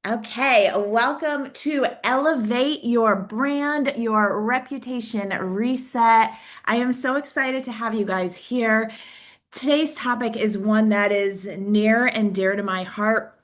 Okay, welcome to Elevate Your Brand, Your Reputation Reset. I am so excited to have you guys here. Today's topic is one that is near and dear to my heart.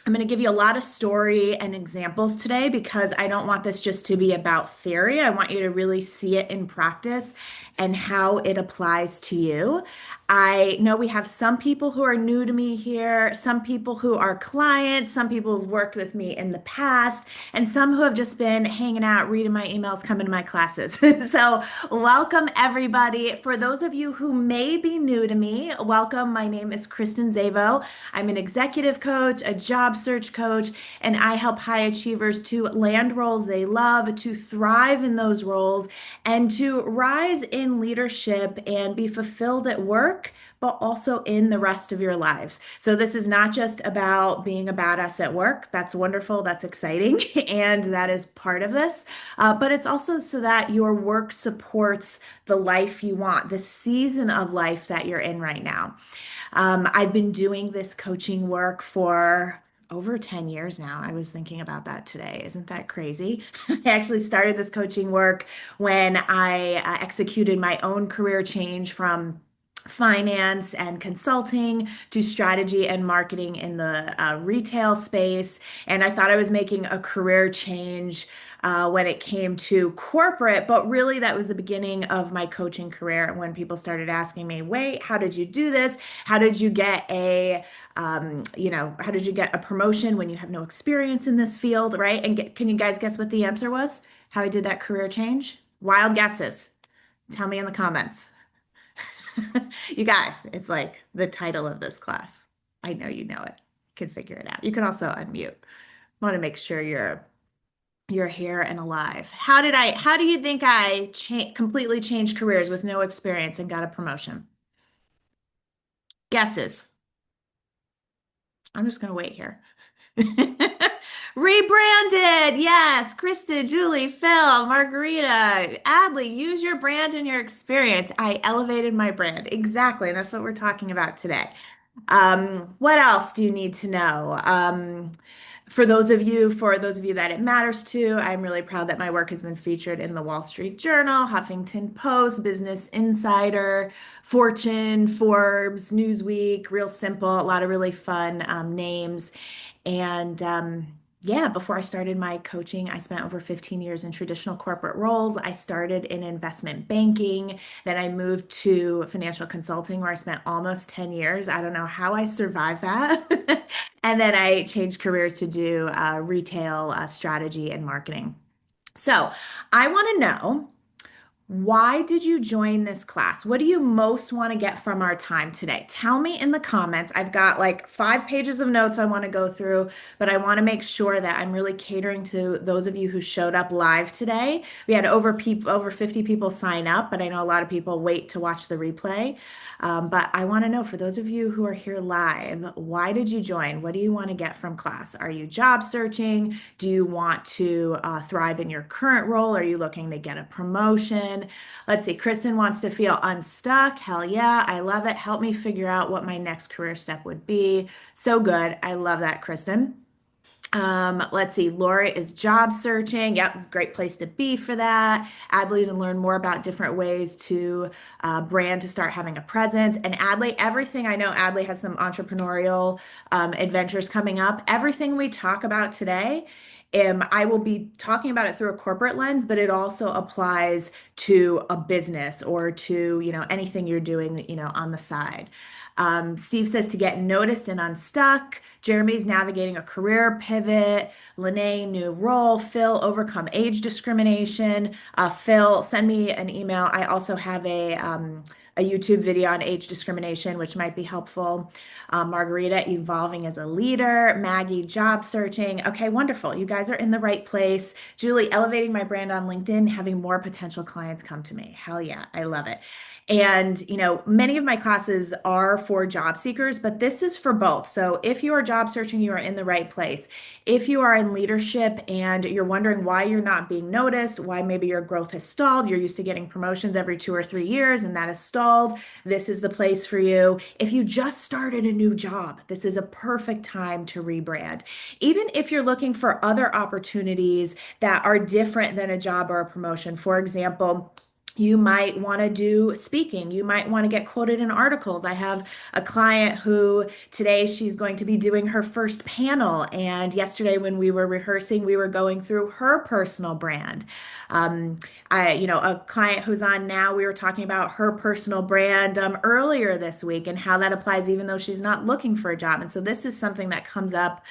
I'm going to give you a lot of story and examples today because I don't want this just to be about theory. I want you to really see it in practice and how it applies to you. I know we have some people who are new to me here, some people who are clients, some people who've worked with me in the past, and some who have just been hanging out, reading my emails, coming to my classes. So, welcome everybody. For those of you who may be new to me, welcome. My name is Kristen Zavo. I'm an executive coach, a job search coach, and I help high achievers to land roles they love, to thrive in those roles, and to rise in leadership and be fulfilled at work, but also in the rest of your lives. So, this is not just about being a badass at work. That's wonderful, that's exciting, and that is part of this. But it's also so that your work supports the life you want, the season of life that you're in right now. I've been doing this coaching work for over 10 years now. I was thinking about that today. Isn't that crazy? I actually started this coaching work when I executed my own career change from finance and consulting to strategy and marketing in the retail space. And I thought I was making a career change when it came to corporate, but really that was the beginning of my coaching career when people started asking me, wait, how did you do this? How did you get how did you get a promotion when you have no experience in this field, right? And can you guys guess what the answer was? How I did that career change? Wild guesses. Tell me in the comments. You guys, it's like the title of this class. I know you know it. You can figure it out. You can also unmute. Want to make sure you're here and alive. How do you think I completely changed careers with no experience and got a promotion? Guesses. I'm just going to wait here. Rebranded. Yes. Kristen, Julie, Phil, Margarita, Adley, use your brand and your experience. I elevated my brand. Exactly. And that's what we're talking about today. What else do you need to know? For those of you that it matters to, I'm really proud that my work has been featured in the Wall Street Journal, Huffington Post, Business Insider, Fortune, Forbes, Newsweek, Real Simple, a lot of really fun names. And yeah, before I started my coaching, I spent over 15 years in traditional corporate roles. I started in investment banking, then I moved to financial consulting where I spent almost 10 years. I don't know how I survived that. And then I changed careers to do retail strategy and marketing. So I want to know, why did you join this class? What do you most want to get from our time today? Tell me in the comments. I've got like 5 pages of notes I want to go through, but I want to make sure that I'm really catering to those of you who showed up live today. We had over 50 people sign up, but I know a lot of people wait to watch the replay. But I want to know, for those of you who are here live, why did you join? What do you want to get from class? Are you job searching? Do you want to thrive in your current role? Are you looking to get a promotion? Let's see. Kristen wants to feel unstuck. Hell yeah. I love it. Help me figure out what my next career step would be. So good. I love that, Kristen. Let's see. Laura is job searching. Yep, it's a great place to be for that. Adley to learn more about different ways to brand to start having a presence. And Adley, everything I know, Adley has some entrepreneurial adventures coming up. Everything we talk about today, I will be talking about it through a corporate lens, but it also applies to a business or to, anything you're doing, on the side. Steve says to get noticed and unstuck. Jeremy's navigating a career pivot. Lene, new role. Phil, overcome age discrimination. Phil, send me an email. I also have a YouTube video on age discrimination, which might be helpful. Margarita, evolving as a leader. Maggie, job searching. Okay, wonderful. You guys are in the right place. Julie, elevating my brand on LinkedIn, having more potential clients come to me. Hell yeah, I love it. And, many of my classes are for job seekers, but this is for both. So if you are job searching, you are in the right place. If you are in leadership and you're wondering why you're not being noticed, why maybe your growth has stalled, you're used to getting promotions every 2 or 3 years and that has stalled installed, this is the place for you. If you just started a new job, this is a perfect time to rebrand. Even if you're looking for other opportunities that are different than a job or a promotion, for example, you might want to do speaking. You might want to get quoted in articles. I have a client who today she's going to be doing her first panel. And yesterday, when we were rehearsing, we were going through her personal brand. A client who's on now, we were talking about her personal brand earlier this week and how that applies even though she's not looking for a job. And so this is something that comes up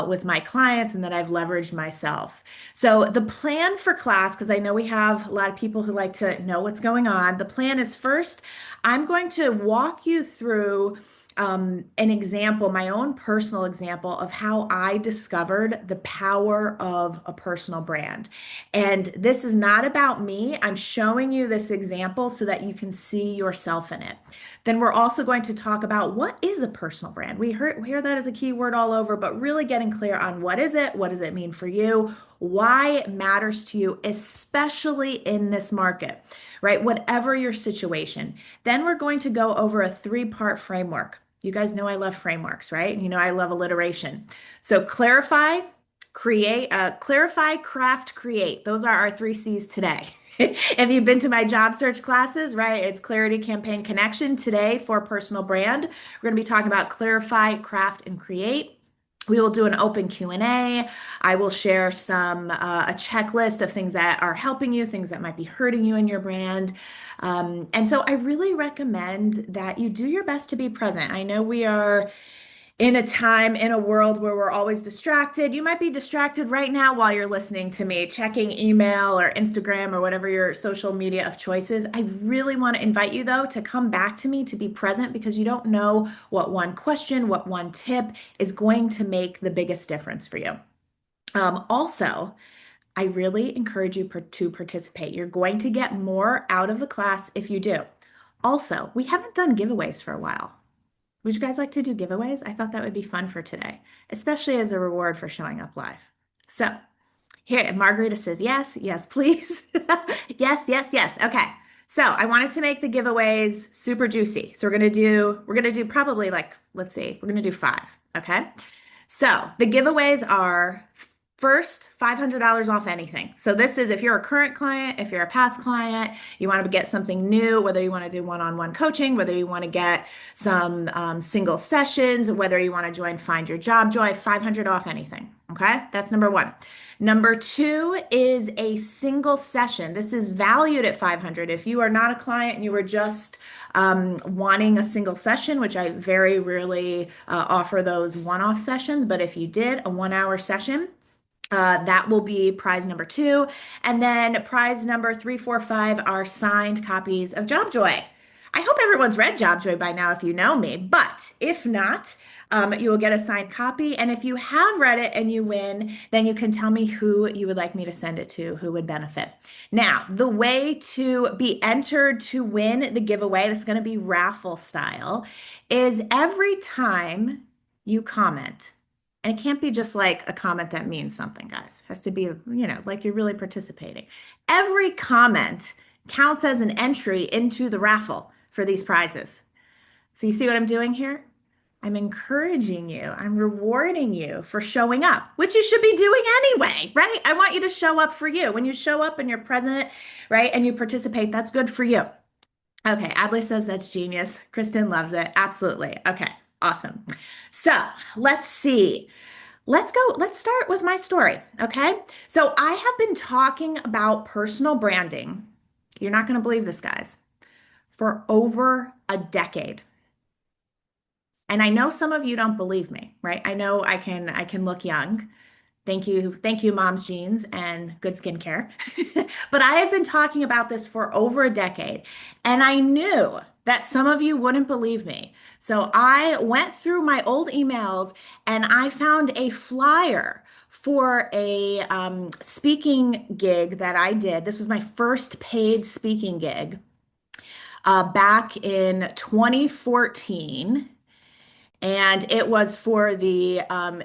with my clients and that I've leveraged myself. So the plan for class, because I know we have a lot of people who like to know what's going on. The plan is first, I'm going to walk you through an example, my own personal example of how I discovered the power of a personal brand. And this is not about me. I'm showing you this example so that you can see yourself in it. Then we're also going to talk about what is a personal brand. We hear that as a key word all over, but really getting clear on what is it? What does it mean for you? Why it matters to you, especially in this market, right? Whatever your situation. Then we're going to go over a three-part framework. You guys know I love frameworks, right? You know I love alliteration. So clarify, craft, create. Those are our three C's today. If you've been to my job search classes, right, it's clarity, campaign, connection. Today for personal brand, we're going to be talking about clarify, craft, and create. We will do an open Q&A. I will share a checklist of things that are helping you, things that might be hurting you in your brand. And so I really recommend that you do your best to be present. I know we are in a time, in a world where we're always distracted. You might be distracted right now while you're listening to me, checking email or Instagram or whatever your social media of choice is. I really want to invite you, though, to come back to me, to be present, because you don't know what one question, what one tip is going to make the biggest difference for you. Also, I really encourage you to participate. You're going to get more out of the class if you do. Also, we haven't done giveaways for a while. Would you guys like to do giveaways? I thought that would be fun for today, especially as a reward for showing up live. So here, Margarita says, yes, yes, please. Yes, yes, yes. Okay. So I wanted to make the giveaways super juicy. So we're gonna do probably like, let's see, we're gonna do 5. Okay. So the giveaways are first $500 off anything. So this is if you're a current client, if you're a past client, you want to get something new, whether you want to do one-on-one coaching, whether you want to get some single sessions, whether you want to join Find Your Job Joy, 500 off anything. Okay, that's number 1. Number 2 is a single session. This is valued at 500. If you are not a client and you were just wanting a single session, which I very rarely offer those one-off sessions, but if you did a 1-hour session, that will be prize number 2. And then prize number 3, 4, 5 are signed copies of Job Joy. I hope everyone's read Job Joy by now if you know me, but if not, you will get a signed copy. And if you have read it and you win, then you can tell me who you would like me to send it to, who would benefit. Now, the way to be entered to win the giveaway, this is going to be raffle style, is every time you comment. And it can't be just like a comment that means something, guys. It has to be, like you're really participating. Every comment counts as an entry into the raffle for these prizes. So you see what I'm doing here? I'm encouraging you. I'm rewarding you for showing up, which you should be doing anyway, right? I want you to show up for you. When you show up and you're present, right, and you participate, that's good for you. Okay, Adley says that's genius. Kristen loves it. Absolutely. Okay, awesome. So let's see. Let's start with my story, okay? So I have been talking about personal branding. You're not going to believe this, guys, for over a decade. And I know some of you don't believe me, right? I know I can look young. Thank you, Mom's Jeans and good skincare. But I have been talking about this for over a decade, and I knew that some of you wouldn't believe me. So I went through my old emails and I found a flyer for a speaking gig that I did. This was my first paid speaking gig back in 2014. And it was for the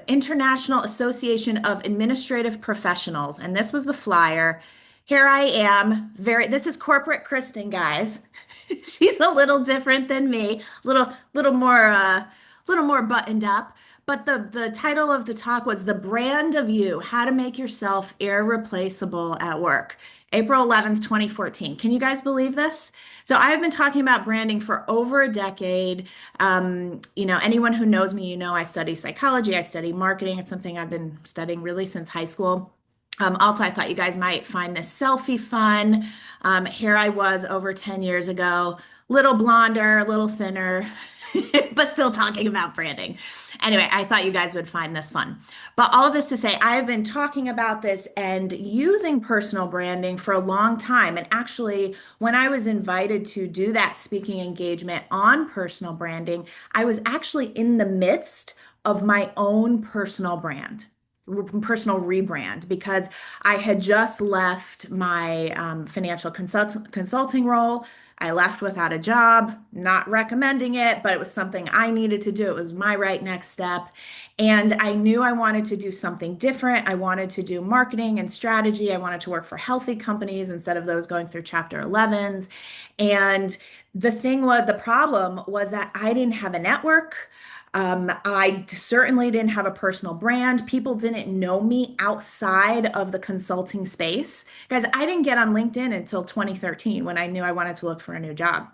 International Association of Administrative Professionals. And this was the flyer. Here I am, this is corporate Kristen, guys. She's a little different than me, little more buttoned up. But the title of the talk was The Brand of You: How to Make Yourself Irreplaceable at Work. April 11th, 2014. Can you guys believe this? So I've been talking about branding for over a decade. Anyone who knows me, I study psychology, I study marketing. It's something I've been studying really since high school. Also, I thought you guys might find this selfie fun. Here I was over 10 years ago, little blonder, a little thinner, but still talking about branding. Anyway, I thought you guys would find this fun. But all of this to say, I've been talking about this and using personal branding for a long time. And actually, when I was invited to do that speaking engagement on personal branding, I was actually in the midst of my own personal rebrand because I had just left my financial consulting role. I left without a job, not recommending it, but it was something I needed to do. It was my right next step. And I knew I wanted to do something different. I wanted to do marketing and strategy. I wanted to work for healthy companies instead of those going through Chapter 11s. And the problem was that I didn't have a network. I certainly didn't have a personal brand. People didn't know me outside of the consulting space. Guys, I didn't get on LinkedIn until 2013 when I knew I wanted to look for a new job.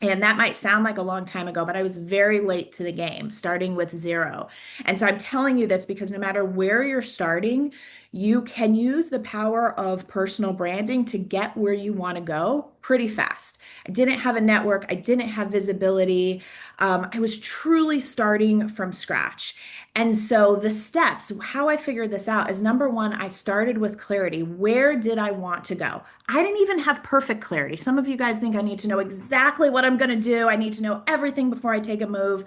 And that might sound like a long time ago, but I was very late to the game, starting with zero. And so I'm telling you this because no matter where you're starting, you can use the power of personal branding to get where you want to go pretty fast. I didn't have a network, I didn't have visibility. I was truly starting from scratch. And so the steps, how I figured this out is number one, I started with clarity. Where did I want to go? I didn't even have perfect clarity. Some of you guys think I need to know exactly what I'm going to do. I need to know everything before I take a move.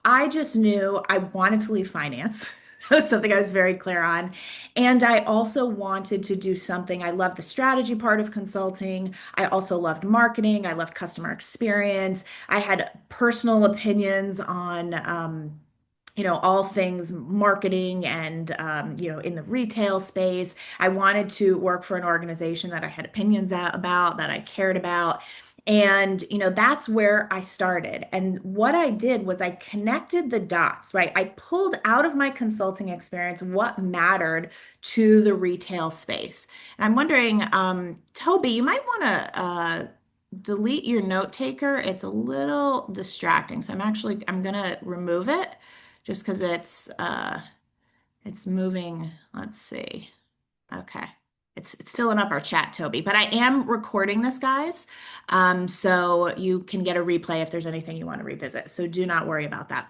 I just knew I wanted to leave finance. That was something I was very clear on. And I also wanted to do something. I love the strategy part of consulting. I also loved marketing. I loved customer experience. I had personal opinions on, all things marketing and, in the retail space. I wanted to work for an organization that I had opinions about, that I cared about. And, that's where I started. And what I did was I connected the dots, right? I pulled out of my consulting experience what mattered to the retail space. And I'm wondering, Toby, you might want to delete your note taker. It's a little distracting. So I'm gonna remove it just because it's moving. Let's see. Okay. It's filling up our chat, Toby. But I am recording this, guys. So you can get a replay if there's anything you want to revisit. So do not worry about that.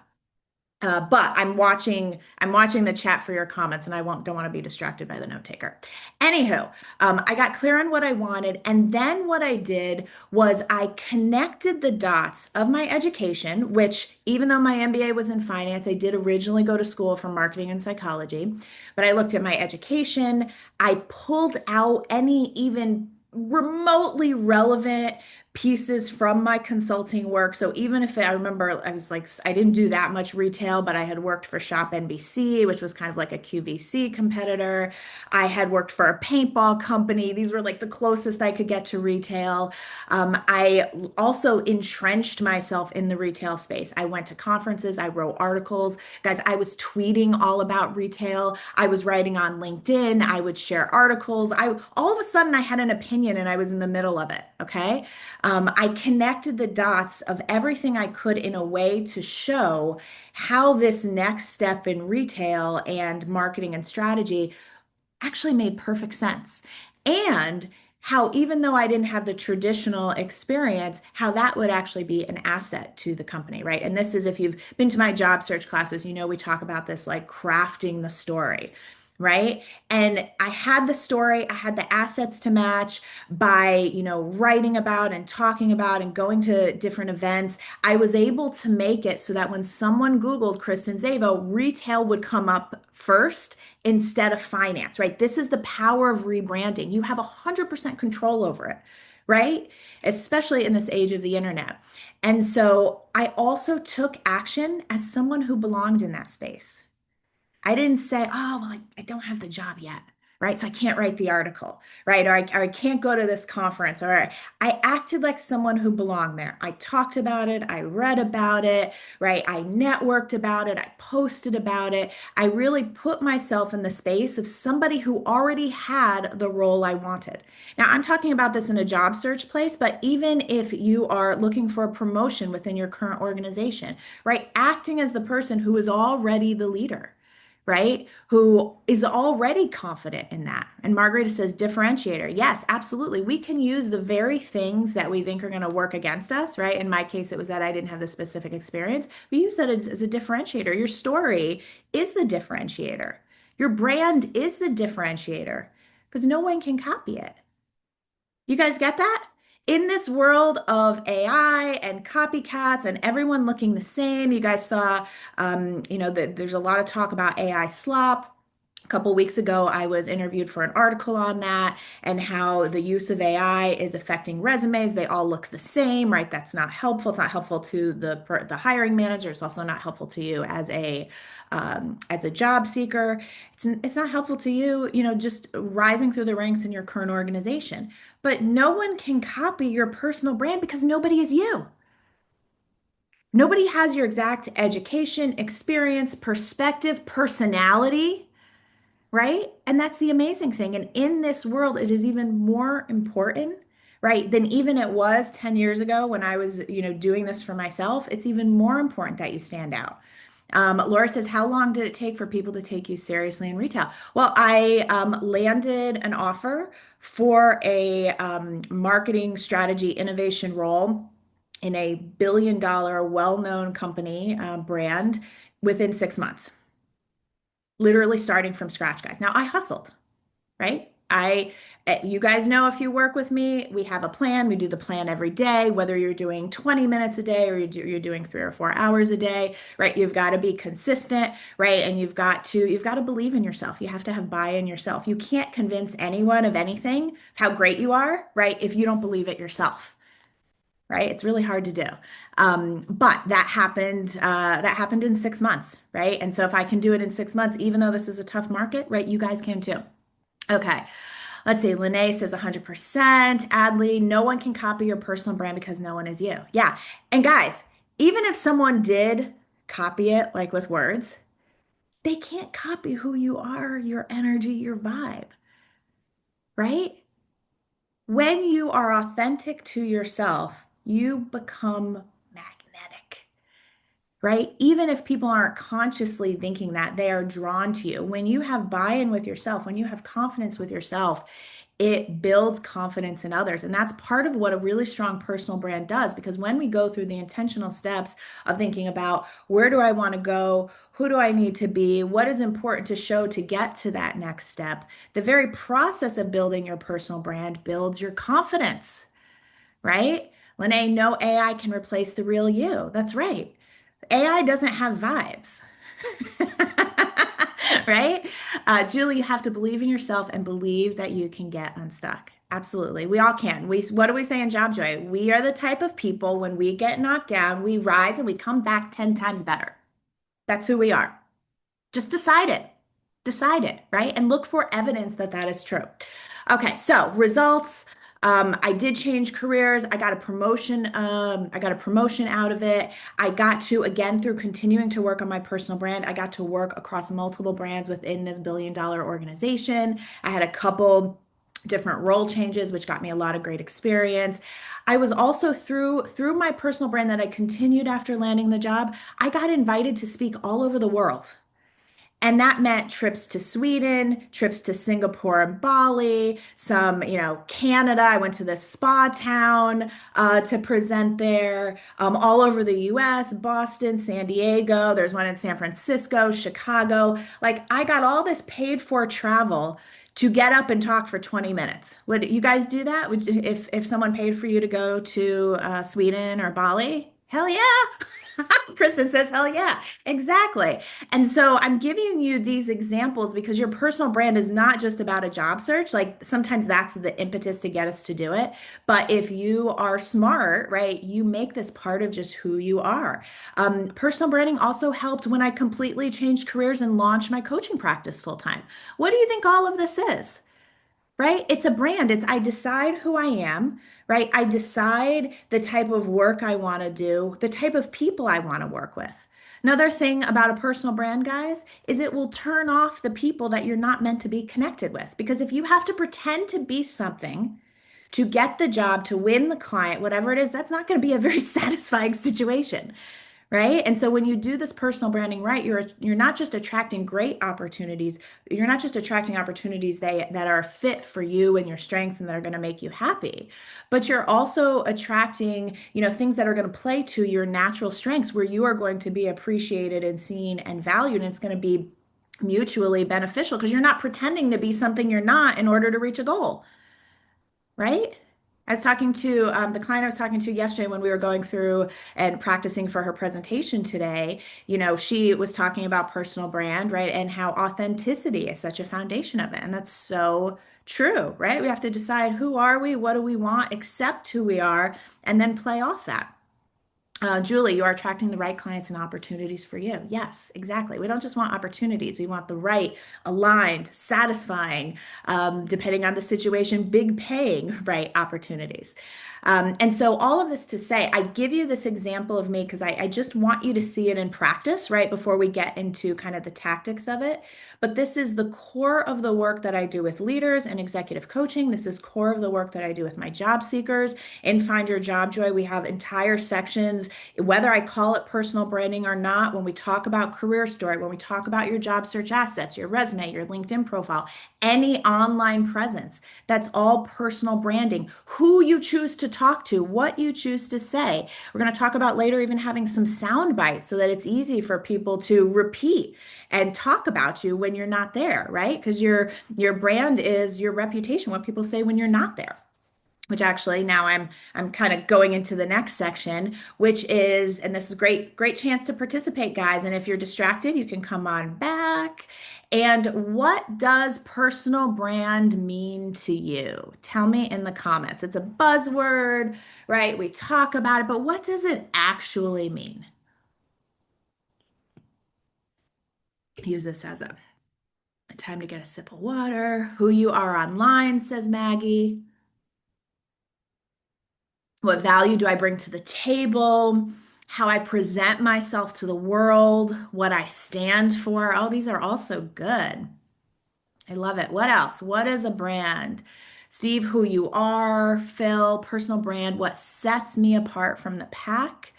But I'm watching the chat for your comments, and don't want to be distracted by the note taker. Anywho, I got clear on what I wanted, and then what I did was I connected the dots of my education, which even though my MBA was in finance, I did originally go to school for marketing and psychology, but I looked at my education, I pulled out any even remotely relevant pieces from my consulting work. So even if I remember, I was like, I didn't do that much retail, but I had worked for Shop NBC, which was kind of like a QVC competitor. I had worked for a paintball company. These were like the closest I could get to retail. I also entrenched myself in the retail space. I went to conferences, I wrote articles. Guys, I was tweeting all about retail. I was writing on LinkedIn. I would share articles. All of a sudden I had an opinion and I was in the middle of it. Okay. I connected the dots of everything I could in a way to show how this next step in retail and marketing and strategy actually made perfect sense. And how, even though I didn't have the traditional experience, how that would actually be an asset to the company, right? And this is, if you've been to my job search classes, we talk about this like crafting the story. Right. And I had the story, I had the assets to match by, writing about and talking about and going to different events. I was able to make it so that when someone Googled Kristen Zavo, retail would come up first instead of finance, right? This is the power of rebranding. You have 100% control over it, right? Especially in this age of the internet. And so I also took action as someone who belonged in that space. I didn't say, oh, well, I don't have the job yet. right? So I can't write the article, right? Or I can't go to this conference, or I acted like someone who belonged there. I talked about it, I read about it, right? I networked about it, I posted about it. I really put myself in the space of somebody who already had the role I wanted. Now, I'm talking about this in a job search place, but even if you are looking for a promotion within your current organization, right? Acting as the person who is already the leader, right? Who is already confident in that. And Margarita says, differentiator. Yes, absolutely. We can use the very things that we think are going to work against us, right? In my case, it was that I didn't have the specific experience. We use that as a differentiator. Your story is the differentiator. Your brand is the differentiator because no one can copy it. You guys get that? In this world of AI and copycats and everyone looking the same, you guys saw, that there's a lot of talk about AI slop. A couple weeks ago, I was interviewed for an article on that and how the use of AI is affecting resumes. They all look the same, right? That's not helpful. It's not helpful to the hiring manager. It's also not helpful to you as a job seeker. It's not helpful to you, just rising through the ranks in your current organization. But no one can copy your personal brand because nobody is you. Nobody has your exact education, experience, perspective, personality, right? And that's the amazing thing. And in this world, it is even more important, right, than even it was 10 years ago when I was, doing this for myself. It's even more important that you stand out. Laura says, how long did it take for people to take you seriously in retail? Well, I landed an offer for a marketing strategy innovation role in a billion-dollar, well-known company brand within 6 months, literally starting from scratch, guys. Now, I hustled, right? You guys know if you work with me, we have a plan. We do the plan every day, whether you're doing 20 minutes a day or you're doing 3 or 4 hours a day, right? You've got to be consistent, right? And you've got to believe in yourself. You have to have buy in yourself. You can't convince anyone of anything, how great you are, right? If you don't believe it yourself. Right? It's really hard to do. But that happened. That happened in 6 months, right? And so if I can do it in 6 months, even though this is a tough market, right? You guys can too. Okay. Let's see. Lene says 100%. Adley, no one can copy your personal brand because no one is you. Yeah. And guys, even if someone did copy it, like with words, they can't copy who you are, your energy, your vibe, right? When you are authentic to yourself, you become magnetic, right? Even if people aren't consciously thinking that, they are drawn to you. When you have buy-in with yourself, when you have confidence with yourself, it builds confidence in others. And that's part of what a really strong personal brand does. Because when we go through the intentional steps of thinking about where do I want to go? Who do I need to be? What is important to show to get to that next step? The very process of building your personal brand builds your confidence, right? Lene, no AI can replace the real you. That's right. AI doesn't have vibes. Right? Julie, you have to believe in yourself and believe that you can get unstuck. Absolutely. We all can. What do we say in Job Joy? We are the type of people when we get knocked down, we rise and we come back 10 times better. That's who we are. Just decide it. Decide it, right? And look for evidence that that is true. Okay, so results. I did change careers. I got a promotion. I got a promotion out of it. I got to, again, through continuing to work on my personal brand, I got to work across multiple brands within this billion-dollar organization. I had a couple different role changes, which got me a lot of great experience. I was also through my personal brand that I continued after landing the job. I got invited to speak all over the world. And that meant trips to Sweden, trips to Singapore and Bali, some, Canada. I went to this spa town to present there, all over the US, Boston, San Diego. There's one in San Francisco, Chicago. Like I got all this paid for travel to get up and talk for 20 minutes. Would you guys do that? If someone paid for you to go to Sweden or Bali? Hell yeah. Kristen says, hell yeah, exactly. And so I'm giving you these examples because your personal brand is not just about a job search. Like sometimes that's the impetus to get us to do it. But if you are smart, right, you make this part of just who you are. Personal branding also helped when I completely changed careers and launched my coaching practice full time. What do you think all of this is? Right? It's a brand. It's I decide who I am, right? I decide the type of work I want to do, the type of people I want to work with. Another thing about a personal brand, guys, is it will turn off the people that you're not meant to be connected with. Because if you have to pretend to be something to get the job, to win the client, whatever it is, that's not going to be a very satisfying situation. Right? And so when you do this personal branding right, you're not just attracting great opportunities, you're not just attracting opportunities that are fit for you and your strengths and that are going to make you happy, but you're also attracting, things that are going to play to your natural strengths where you are going to be appreciated and seen and valued, and it's going to be mutually beneficial because you're not pretending to be something you're not in order to reach a goal, right? I was talking to the client I was talking to yesterday when we were going through and practicing for her presentation today. She was talking about personal brand, right? And how authenticity is such a foundation of it. And that's so true, right? We have to decide who are we, what do we want, accept who we are, and then play off that. Julie, you are attracting the right clients and opportunities for you. Yes, exactly. We don't just want opportunities. We want the right, aligned, satisfying, depending on the situation, big paying, right, opportunities. And so, all of this to say, I give you this example of me because I just want you to see it in practice, right, before we get into kind of the tactics of it. But this is the core of the work that I do with leaders and executive coaching. This is core of the work that I do with my job seekers. In Find Your Job Joy, we have entire sections, whether I call it personal branding or not, when we talk about career story, when we talk about your job search assets, your resume, your LinkedIn profile, any online presence, that's all personal branding. Who you choose to talk to, what you choose to say. We're going to talk about later even having some sound bites so that it's easy for people to repeat and talk about you when you're not there, right? Because your brand is your reputation, what people say when you're not there. Which actually now I'm kind of going into the next section, which is, and this is great chance to participate, guys. And if you're distracted, you can come on back. And what does personal brand mean to you? Tell me in the comments. It's a buzzword, right? We talk about it, but what does it actually mean? Use this as a time to get a sip of water. Who you are online, says Maggie. What value do I bring to the table? How I present myself to the world, what I stand for. Oh, these are also good. I love it. What else? What is a brand? Steve, who you are. Phil, personal brand. What sets me apart from the pack?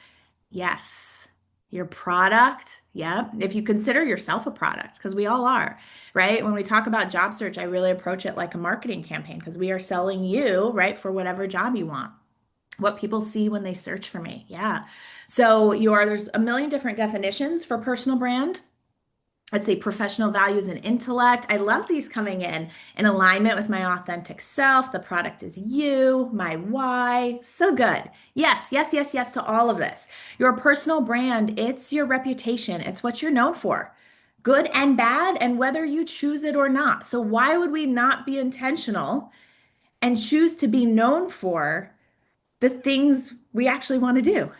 Yes. Your product. Yeah. If you consider yourself a product, because we all are, right? When we talk about job search, I really approach it like a marketing campaign because we are selling you, right, for whatever job you want. What people see when they search for me. Yeah. So there's a million different definitions for personal brand. I'd say professional values and intellect. I love these coming in alignment with my authentic self. The product is you, my why. So good. Yes, yes, yes, yes to all of this. Your personal brand, it's your reputation. It's what you're known for. Good and bad, and whether you choose it or not. So why would we not be intentional and choose to be known for the things we actually want to do?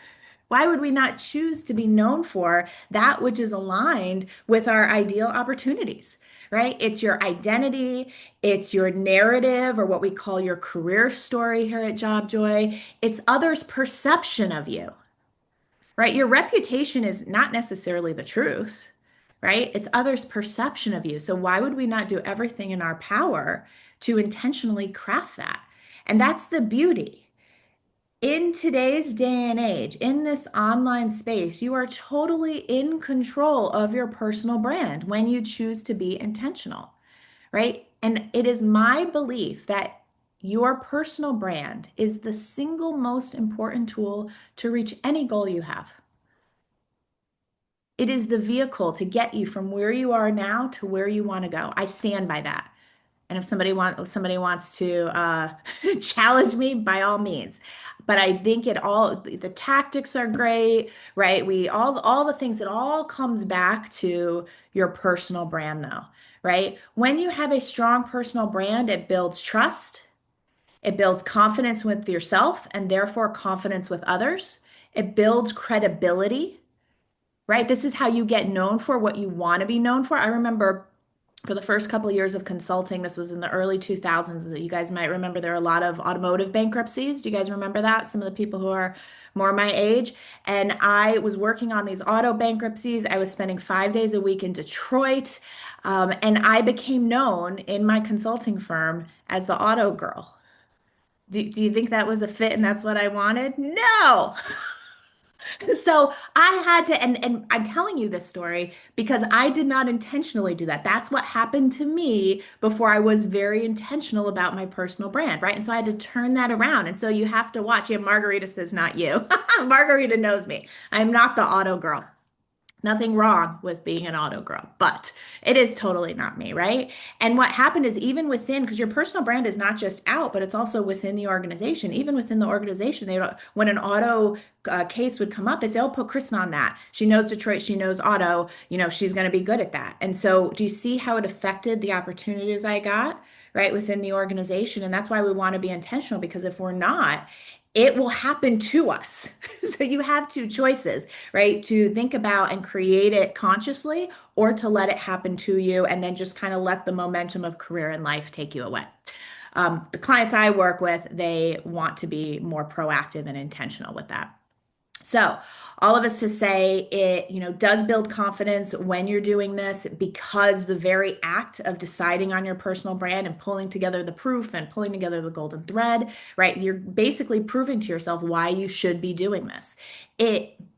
Why would we not choose to be known for that which is aligned with our ideal opportunities, right? It's your identity, it's your narrative, or what we call your career story here at Job Joy. It's others' perception of you, right? Your reputation is not necessarily the truth, right? It's others' perception of you. So why would we not do everything in our power to intentionally craft that? And that's the beauty. In today's day and age, in this online space, you are totally in control of your personal brand when you choose to be intentional, right? And it is my belief that your personal brand is the single most important tool to reach any goal you have. It is the vehicle to get you from where you are now to where you want to go. I stand by that. And if somebody wants to challenge me, by all means. But I think the tactics are great, right? We all the things, it all comes back to your personal brand though, right? When you have a strong personal brand, it builds trust, it builds confidence with yourself and therefore confidence with others. It builds credibility, right? This is how you get known for what you want to be known for. I remember for the first couple of years of consulting, this was in the early 2000s. You guys might remember there are a lot of automotive bankruptcies. Do you guys remember that? Some of the people who are more my age. And I was working on these auto bankruptcies. I was spending 5 days a week in Detroit. And I became known in my consulting firm as the auto girl. Do you think that was a fit and that's what I wanted? No. So I had to, and I'm telling you this story because I did not intentionally do that. That's what happened to me before I was very intentional about my personal brand, right? And so I had to turn that around. And so you have to watch. Yeah, Margarita says, not you. Margarita knows me. I'm not the auto girl. Nothing wrong with being an auto girl, but it is totally not me, right? And what happened is even within, because your personal brand is not just out, but it's also within the organization. Even within the organization, when an auto case would come up, they say, "Oh, put Kristen on that. She knows Detroit. She knows auto. She's going to be good at that." And so, do you see how it affected the opportunities I got, right, within the organization? And that's why we want to be intentional because if we're not, it will happen to us. So you have two choices, right? To think about and create it consciously or to let it happen to you and then just kind of let the momentum of career and life take you away. The clients I work with, they want to be more proactive and intentional with that. So, all of this to say it, does build confidence when you're doing this because the very act of deciding on your personal brand and pulling together the proof and pulling together the golden thread, right? You're basically proving to yourself why you should be doing this.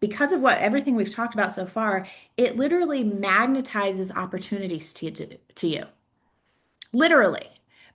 Because of what everything we've talked about so far, it literally magnetizes opportunities to you. Literally.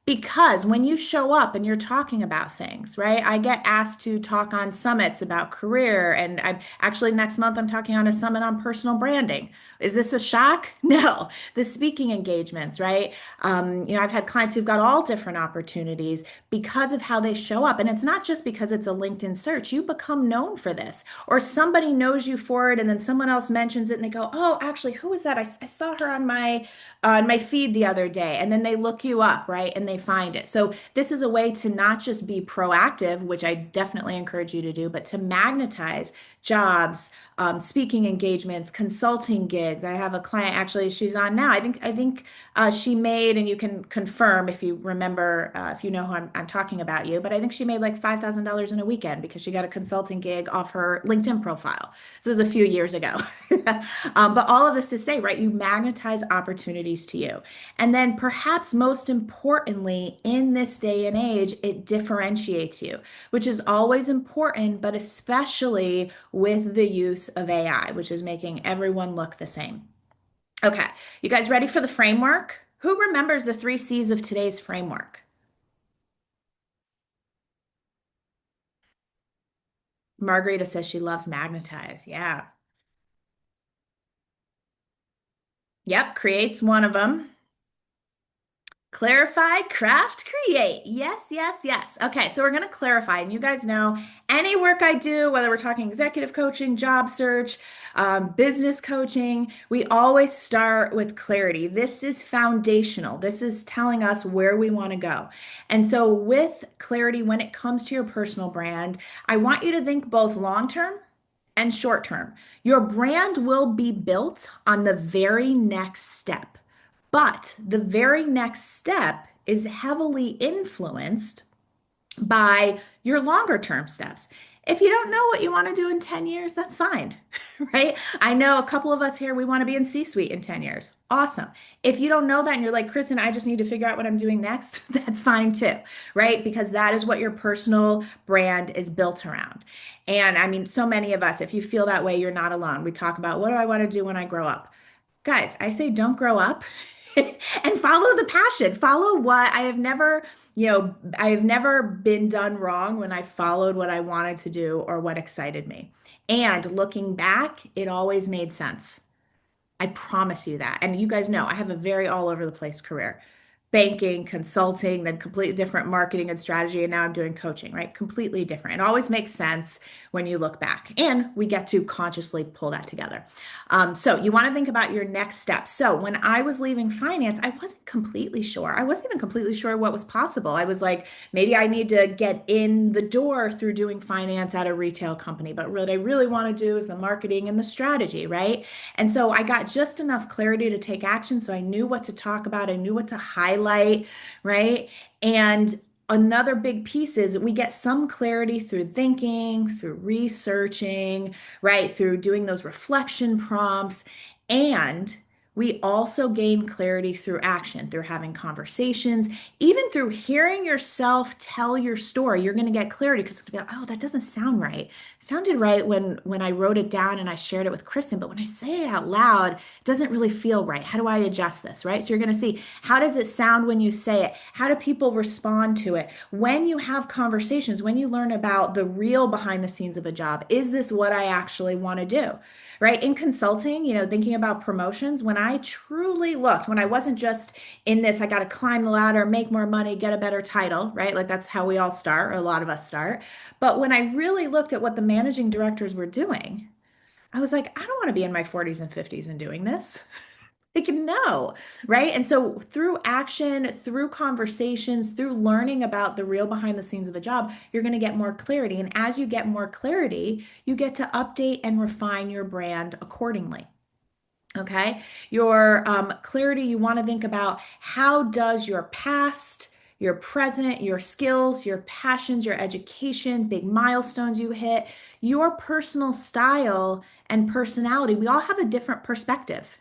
Because when you show up and you're talking about things, right? I get asked to talk on summits about career, and I'm actually next month I'm talking on a summit on personal branding. Is this a shock? No. The speaking engagements, right? I've had clients who've got all different opportunities because of how they show up. And it's not just because it's a LinkedIn search. You become known for this, or somebody knows you for it, and then someone else mentions it and they go, "Oh, actually, who was that? I saw her on my feed the other day," and then they look you up, right? And they find it. So this is a way to not just be proactive, which I definitely encourage you to do, but to magnetize jobs, speaking engagements, consulting gigs. I have a client actually, she's on now. I think she made, and you can confirm if you remember, if you know who I'm talking about you, but I think she made like $5,000 in a weekend because she got a consulting gig off her LinkedIn profile. So it was a few years ago. But all of this to say, right, you magnetize opportunities to you. And then perhaps most importantly, in this day and age, it differentiates you, which is always important, but especially with the use of AI, which is making everyone look the same. Okay, you guys ready for the framework? Who remembers the three C's of today's framework? Margarita says she loves magnetize. Yeah. Yep, creates one of them. Clarify, craft, create. Yes, yes, yes. Okay, so we're going to clarify. And you guys know any work I do, whether we're talking executive coaching, job search, business coaching, we always start with clarity. This is foundational. This is telling us where we want to go. And so, with clarity, when it comes to your personal brand, I want you to think both long term and short term. Your brand will be built on the very next step. But the very next step is heavily influenced by your longer term steps. If you don't know what you want to do in 10 years, that's fine, right? I know a couple of us here, we want to be in C-suite in 10 years. Awesome. If you don't know that and you're like, "Kristen, I just need to figure out what I'm doing next," that's fine too, right? Because that is what your personal brand is built around. And I mean, so many of us, if you feel that way, you're not alone. We talk about, what do I want to do when I grow up? Guys, I say don't grow up and follow the passion. Follow what I have never, I have never been done wrong when I followed what I wanted to do or what excited me. And looking back, it always made sense. I promise you that. And you guys know I have a very all over the place career. banking, consulting, then completely different marketing and strategy. And now I'm doing coaching, right? Completely different. It always makes sense when you look back and we get to consciously pull that together. So you want to think about your next steps. So when I was leaving finance, I wasn't completely sure. I wasn't even completely sure what was possible. I was like, maybe I need to get in the door through doing finance at a retail company, but what I really want to do is the marketing and the strategy, right? And so I got just enough clarity to take action. So I knew what to talk about, I knew what to highlight, right? And another big piece is we get some clarity through thinking, through researching, right? Through doing those reflection prompts. And we also gain clarity through action, through having conversations, even through hearing yourself tell your story. You're going to get clarity because it's going to be like, oh, that doesn't sound right. It sounded right when I wrote it down and I shared it with Kristen, but when I say it out loud, it doesn't really feel right. How do I adjust this, right? So you're going to see, how does it sound when you say it? How do people respond to it? When you have conversations, when you learn about the real behind the scenes of a job, is this what I actually want to do? Right? In consulting, thinking about promotions, when I truly looked, when I wasn't just in this, I got to climb the ladder, make more money, get a better title, right? Like that's how we all start, or a lot of us start. But when I really looked at what the managing directors were doing, I was like, I don't want to be in my 40s and 50s and doing this. Like, no, right? And so through action, through conversations, through learning about the real behind the scenes of a job, you're going to get more clarity. And as you get more clarity, you get to update and refine your brand accordingly. Okay. Your clarity, you want to think about how does your past, your present, your skills, your passions, your education, big milestones you hit, your personal style and personality, we all have a different perspective,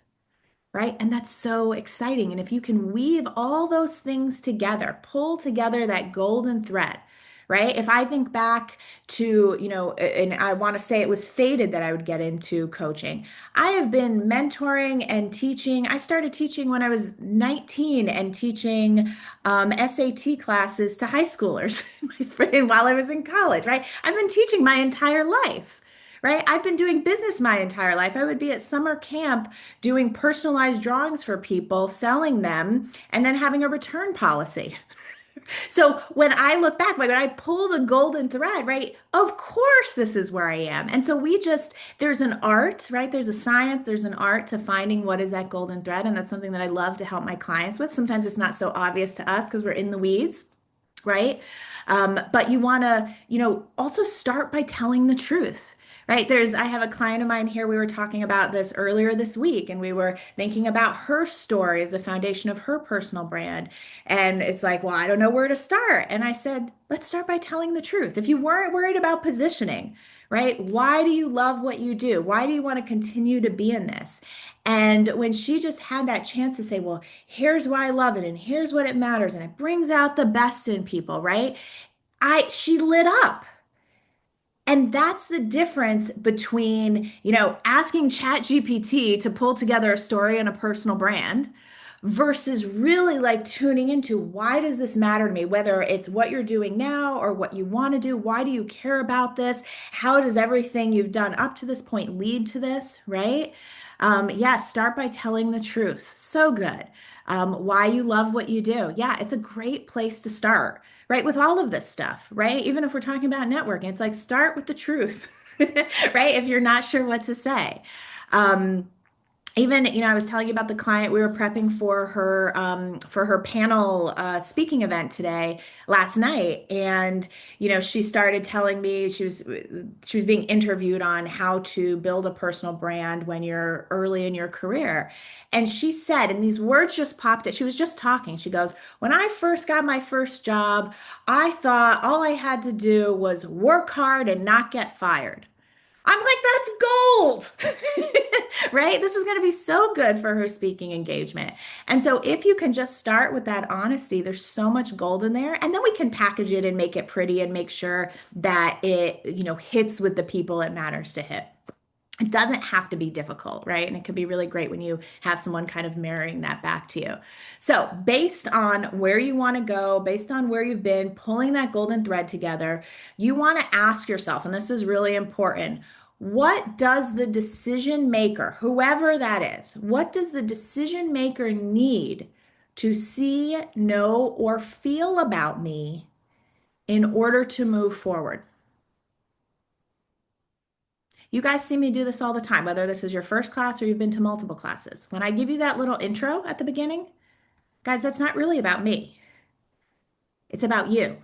right? And that's so exciting. And if you can weave all those things together, pull together that golden thread, right? If I think back to, and I want to say it was fated that I would get into coaching. I have been mentoring and teaching. I started teaching when I was 19 and teaching SAT classes to high schoolers my friend, while I was in college, right? I've been teaching my entire life. Right? I've been doing business my entire life. I would be at summer camp doing personalized drawings for people, selling them, and then having a return policy. So when I look back, when I pull the golden thread, right, of course this is where I am. And so there's an art, right? There's a science, there's an art to finding what is that golden thread. And that's something that I love to help my clients with. Sometimes it's not so obvious to us because we're in the weeds. Right. But you want to, also start by telling the truth. Right. I have a client of mine here. We were talking about this earlier this week, and we were thinking about her story as the foundation of her personal brand. And it's like, well, I don't know where to start. And I said, let's start by telling the truth. If you weren't worried about positioning, right? Why do you love what you do? Why do you want to continue to be in this? And when she just had that chance to say, well, here's why I love it, and here's what it matters, and it brings out the best in people, right? She lit up. And that's the difference between, asking ChatGPT to pull together a story and a personal brand versus really like tuning into, why does this matter to me? Whether it's what you're doing now or what you want to do, why do you care about this? How does everything you've done up to this point lead to this, right? Yeah, start by telling the truth. So good. Why you love what you do. Yeah, it's a great place to start, right? With all of this stuff, right? Even if we're talking about networking, it's like start with the truth, right? If you're not sure what to say. Um, Even, I was telling you about the client we were prepping for her panel speaking event today last night, and she started telling me she was being interviewed on how to build a personal brand when you're early in your career, and she said, and these words just popped it. She was just talking. She goes, "When I first got my first job, I thought all I had to do was work hard and not get fired." I'm like, that's gold, right? This is going to be so good for her speaking engagement. And so, if you can just start with that honesty, there's so much gold in there. And then we can package it and make it pretty and make sure that it, hits with the people it matters to hit. It doesn't have to be difficult, right? And it can be really great when you have someone kind of mirroring that back to you. So, based on where you want to go, based on where you've been, pulling that golden thread together, you want to ask yourself, and this is really important, what does the decision maker, whoever that is, what does the decision maker need to see, know, or feel about me in order to move forward. You guys see me do this all the time, whether this is your first class or you've been to multiple classes. When I give you that little intro at the beginning, guys, that's not really about me. It's about you.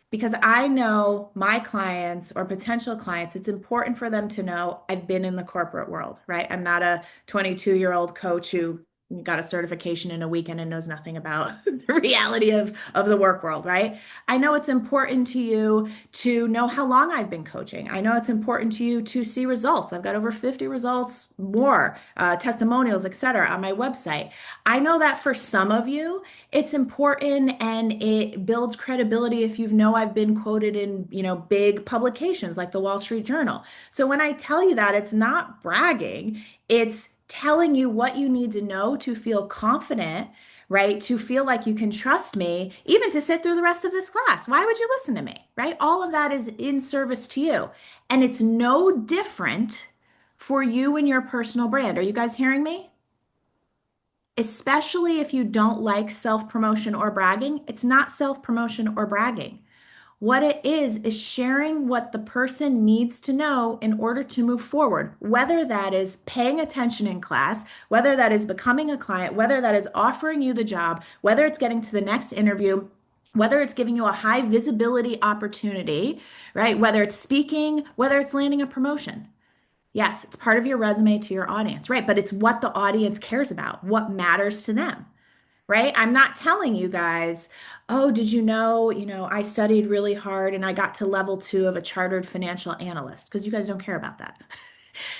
Because I know my clients or potential clients, it's important for them to know I've been in the corporate world, right? I'm not a 22-year-old coach who got a certification in a weekend and knows nothing about the reality of the work world, right? I know it's important to you to know how long I've been coaching. I know it's important to you to see results. I've got over 50 results, more testimonials, etc., on my website. I know that for some of you, it's important and it builds credibility if you know I've been quoted in, big publications like the Wall Street Journal. So when I tell you that, it's not bragging, it's telling you what you need to know to feel confident, right? To feel like you can trust me, even to sit through the rest of this class. Why would you listen to me, right? All of that is in service to you. And it's no different for you and your personal brand. Are you guys hearing me? Especially if you don't like self promotion or bragging, it's not self promotion or bragging. What it is sharing what the person needs to know in order to move forward, whether that is paying attention in class, whether that is becoming a client, whether that is offering you the job, whether it's getting to the next interview. Whether it's giving you a high visibility opportunity, right? Whether it's speaking, whether it's landing a promotion. Yes, it's part of your resume to your audience, right? But it's what the audience cares about, what matters to them, right? I'm not telling you guys, oh, did you know, I studied really hard and I got to level 2 of a chartered financial analyst, because you guys don't care about that.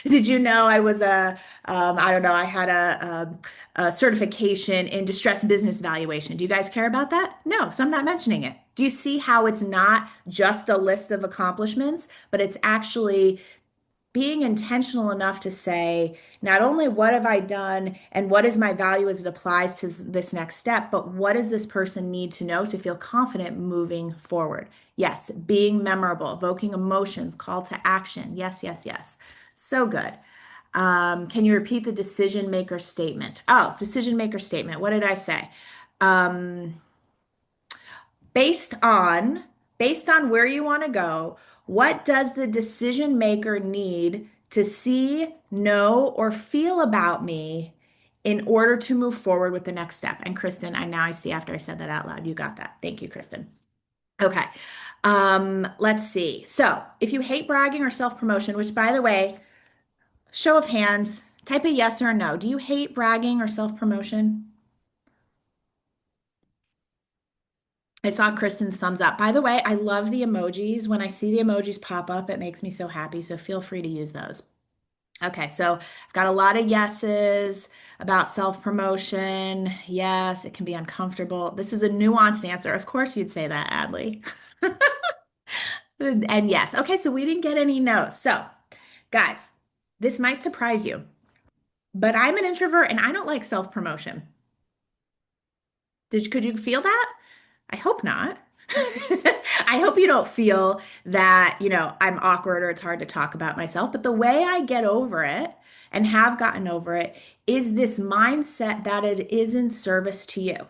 Did you know I was I don't know, I had a certification in distressed business valuation. Do you guys care about that? No, so I'm not mentioning it. Do you see how it's not just a list of accomplishments, but it's actually being intentional enough to say, not only what have I done and what is my value as it applies to this next step, but what does this person need to know to feel confident moving forward? Yes, being memorable, evoking emotions, call to action. Yes, yes, yes. So good. Can you repeat the decision maker statement? Oh, decision maker statement. What did I say? Um, based on based on where you want to go, what does the decision maker need to see, know, or feel about me in order to move forward with the next step? And Kristen, I see after I said that out loud, you got that. Thank you, Kristen. Okay. Let's see. So, if you hate bragging or self-promotion, which by the way, show of hands, type a yes or a no. Do you hate bragging or self-promotion? I saw Kristen's thumbs up. By the way, I love the emojis. When I see the emojis pop up, it makes me so happy. So feel free to use those. Okay, so I've got a lot of yeses about self-promotion. Yes, it can be uncomfortable. This is a nuanced answer. Of course, you'd say that, Adley. And yes. Okay, so we didn't get any no's. So, guys, this might surprise you, but I'm an introvert and I don't like self-promotion. Could you feel that? I hope not. I hope you don't feel that, I'm awkward or it's hard to talk about myself. But the way I get over it and have gotten over it is this mindset that it is in service to you.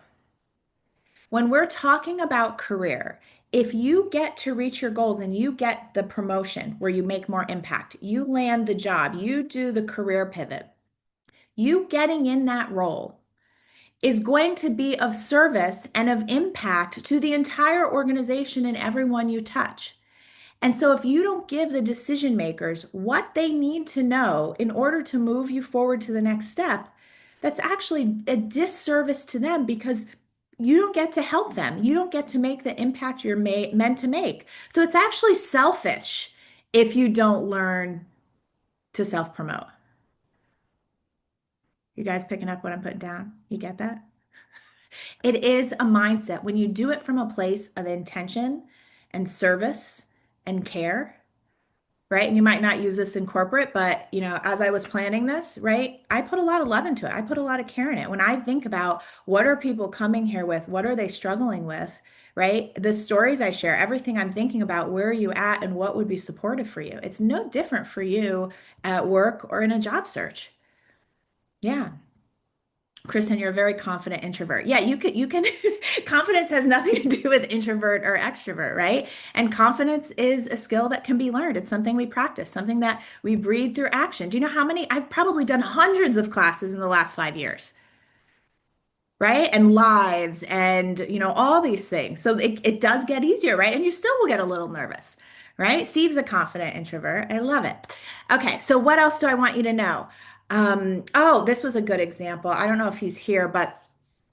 When we're talking about career, if you get to reach your goals and you get the promotion where you make more impact, you land the job, you do the career pivot, you getting in that role is going to be of service and of impact to the entire organization and everyone you touch. And so, if you don't give the decision makers what they need to know in order to move you forward to the next step, that's actually a disservice to them because you don't get to help them. You don't get to make the impact you're meant to make. So, it's actually selfish if you don't learn to self promote. You guys picking up what I'm putting down? You get that? It is a mindset. When you do it from a place of intention and service and care, right? And you might not use this in corporate, but as I was planning this, right, I put a lot of love into it. I put a lot of care in it. When I think about what are people coming here with, what are they struggling with, right? The stories I share, everything I'm thinking about, where are you at and what would be supportive for you? It's no different for you at work or in a job search. Yeah. Kristen, you're a very confident introvert. Yeah, you can confidence has nothing to do with introvert or extrovert, right? And confidence is a skill that can be learned. It's something we practice, something that we breathe through action. Do you know how many? I've probably done hundreds of classes in the last 5 years, right? And lives and, all these things. So it does get easier, right? And you still will get a little nervous, right? Steve's a confident introvert. I love it. Okay, so what else do I want you to know? Oh, this was a good example. I don't know if he's here, but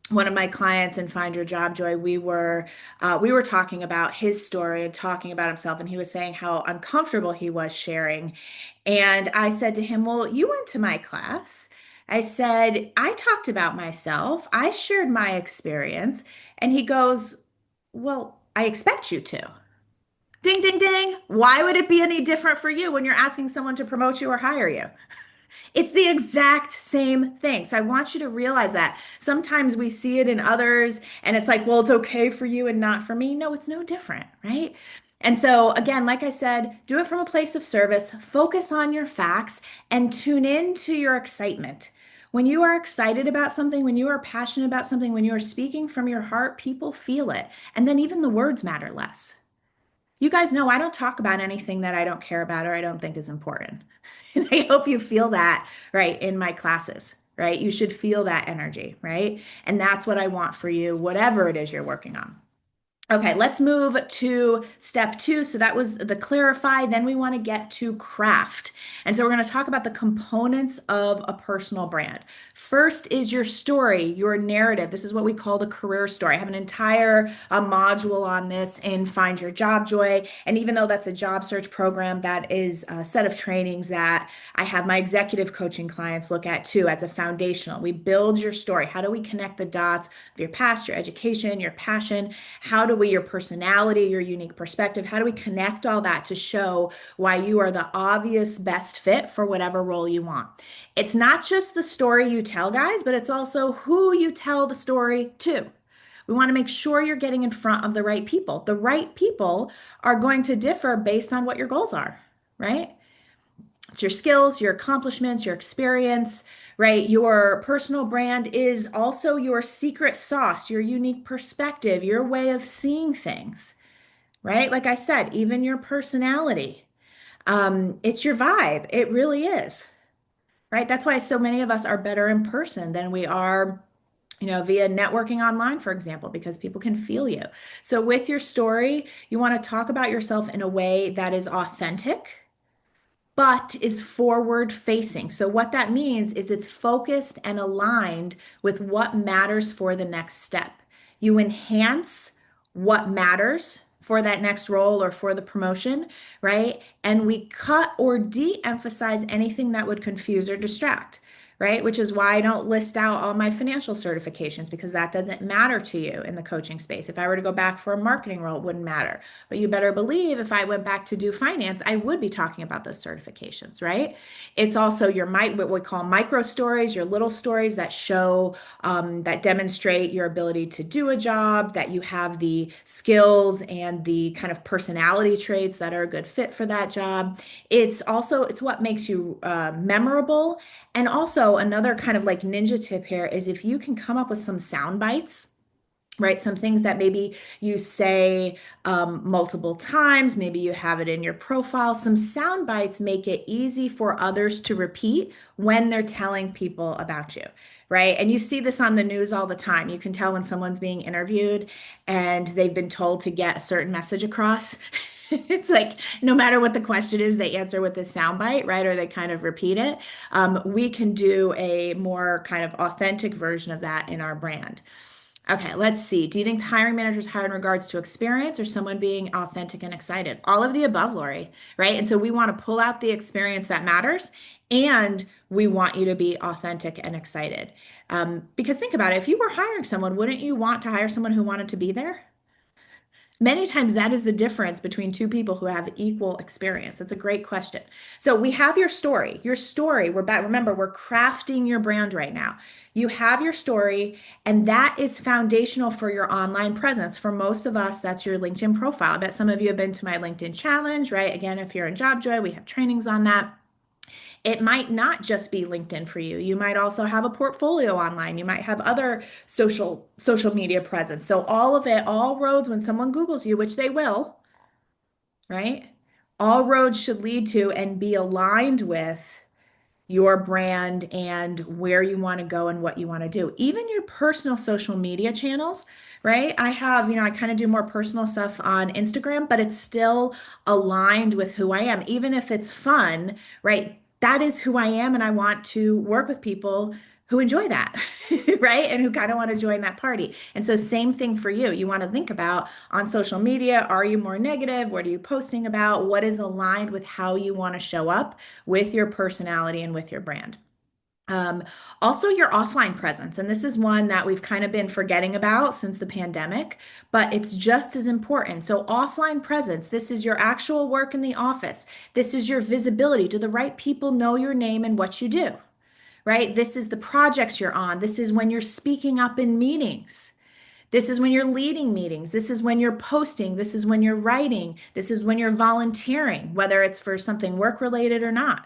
one of my clients in Find Your Job Joy, we were talking about his story and talking about himself, and he was saying how uncomfortable he was sharing. And I said to him, "Well, you went to my class." I said, "I talked about myself. I shared my experience." And he goes, "Well, I expect you to." Ding, ding, ding. Why would it be any different for you when you're asking someone to promote you or hire you? It's the exact same thing. So I want you to realize that. Sometimes we see it in others and it's like, well, it's okay for you and not for me. No, it's no different, right? And so, again, like I said, do it from a place of service, focus on your facts, and tune in to your excitement. When you are excited about something, when you are passionate about something, when you are speaking from your heart, people feel it. And then even the words matter less. You guys know I don't talk about anything that I don't care about or I don't think is important. And I hope you feel that, right, in my classes, right? You should feel that energy, right? And that's what I want for you, whatever it is you're working on. Okay, let's move to step two. So that was the clarify. Then we want to get to craft. And so we're going to talk about the components of a personal brand. First is your story, your narrative. This is what we call the career story. I have an entire module on this in Find Your Job Joy. And even though that's a job search program, that is a set of trainings that I have my executive coaching clients look at too as a foundational. We build your story. How do we connect the dots of your past, your education, your passion? How do we, your personality, your unique perspective, how do we connect all that to show why you are the obvious best fit for whatever role you want? It's not just the story you tell, guys, but it's also who you tell the story to. We want to make sure you're getting in front of the right people. The right people are going to differ based on what your goals are, right? It's your skills, your accomplishments, your experience, right? Your personal brand is also your secret sauce, your unique perspective, your way of seeing things, right? Like I said, even your personality. It's your vibe. It really is, right? That's why so many of us are better in person than we are, via networking online, for example, because people can feel you. So with your story, you want to talk about yourself in a way that is authentic but is forward facing. So, what that means is it's focused and aligned with what matters for the next step. You enhance what matters for that next role or for the promotion, right? And we cut or de emphasize anything that would confuse or distract. Right? Which is why I don't list out all my financial certifications because that doesn't matter to you in the coaching space. If I were to go back for a marketing role, it wouldn't matter. But you better believe if I went back to do finance, I would be talking about those certifications, right? It's also what we call micro stories, your little stories that show, that demonstrate your ability to do a job, that you have the skills and the kind of personality traits that are a good fit for that job. It's what makes you memorable. And also another kind of like ninja tip here is if you can come up with some sound bites, right? Some things that maybe you say multiple times, maybe you have it in your profile. Some sound bites make it easy for others to repeat when they're telling people about you, right? And you see this on the news all the time. You can tell when someone's being interviewed and they've been told to get a certain message across. It's like no matter what the question is, they answer with this sound bite, right? Or they kind of repeat it. We can do a more kind of authentic version of that in our brand. Okay, let's see. Do you think hiring managers hire in regards to experience or someone being authentic and excited? All of the above, Lori, right? And so we want to pull out the experience that matters and we want you to be authentic and excited. Because think about it, if you were hiring someone, wouldn't you want to hire someone who wanted to be there? Many times that is the difference between two people who have equal experience. That's a great question. So we have your story. Your story, we're back. Remember, we're crafting your brand right now. You have your story, and that is foundational for your online presence. For most of us, that's your LinkedIn profile. I bet some of you have been to my LinkedIn challenge, right? Again, if you're in JobJoy, we have trainings on that. It might not just be LinkedIn for you. You might also have a portfolio online. You might have other social media presence. So all of it, all roads, when someone Googles you, which they will, right? All roads should lead to and be aligned with your brand and where you want to go and what you want to do. Even your personal social media channels, right? I have, I kind of do more personal stuff on Instagram, but it's still aligned with who I am. Even if it's fun, right? That is who I am, and I want to work with people who enjoy that, right? And who kind of want to join that party. And so, same thing for you. You want to think about on social media, are you more negative? What are you posting about? What is aligned with how you want to show up with your personality and with your brand? Um, Also, your offline presence. And this is one that we've kind of been forgetting about since the pandemic, but it's just as important. So, offline presence, this is your actual work in the office. This is your visibility. Do the right people know your name and what you do? Right? This is the projects you're on. This is when you're speaking up in meetings. This is when you're leading meetings. This is when you're posting. This is when you're writing. This is when you're volunteering, whether it's for something work related or not.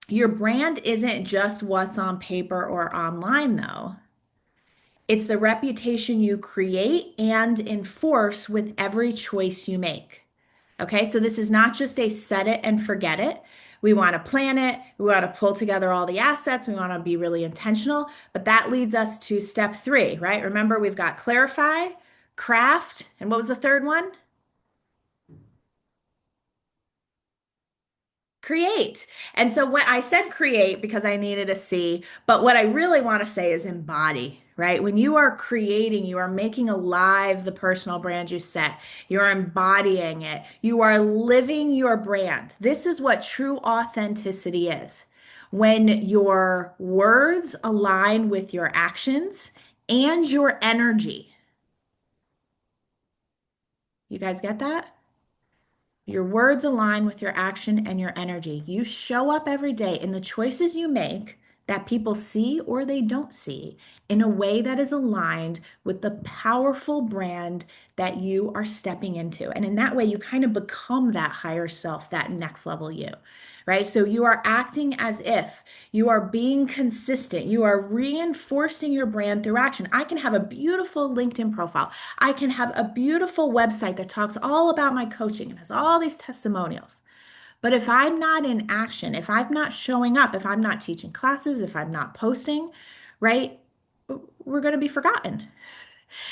Your brand isn't just what's on paper or online, though. It's the reputation you create and enforce with every choice you make. Okay, so this is not just a set it and forget it. We want to plan it. We want to pull together all the assets. We want to be really intentional. But that leads us to step three, right? Remember, we've got clarify, craft, and what was the third one? Create. And so what I said create because I needed a C, but what I really want to say is embody, right? When you are creating, you are making alive the personal brand you set. You are embodying it. You are living your brand. This is what true authenticity is. When your words align with your actions and your energy. You guys get that? Your words align with your action and your energy. You show up every day in the choices you make that people see or they don't see in a way that is aligned with the powerful brand that you are stepping into. And in that way, you kind of become that higher self, that next level you, right? So you are acting as if you are being consistent. You are reinforcing your brand through action. I can have a beautiful LinkedIn profile. I can have a beautiful website that talks all about my coaching and has all these testimonials. But if I'm not in action, if I'm not showing up, if I'm not teaching classes, if I'm not posting, right, we're going to be forgotten,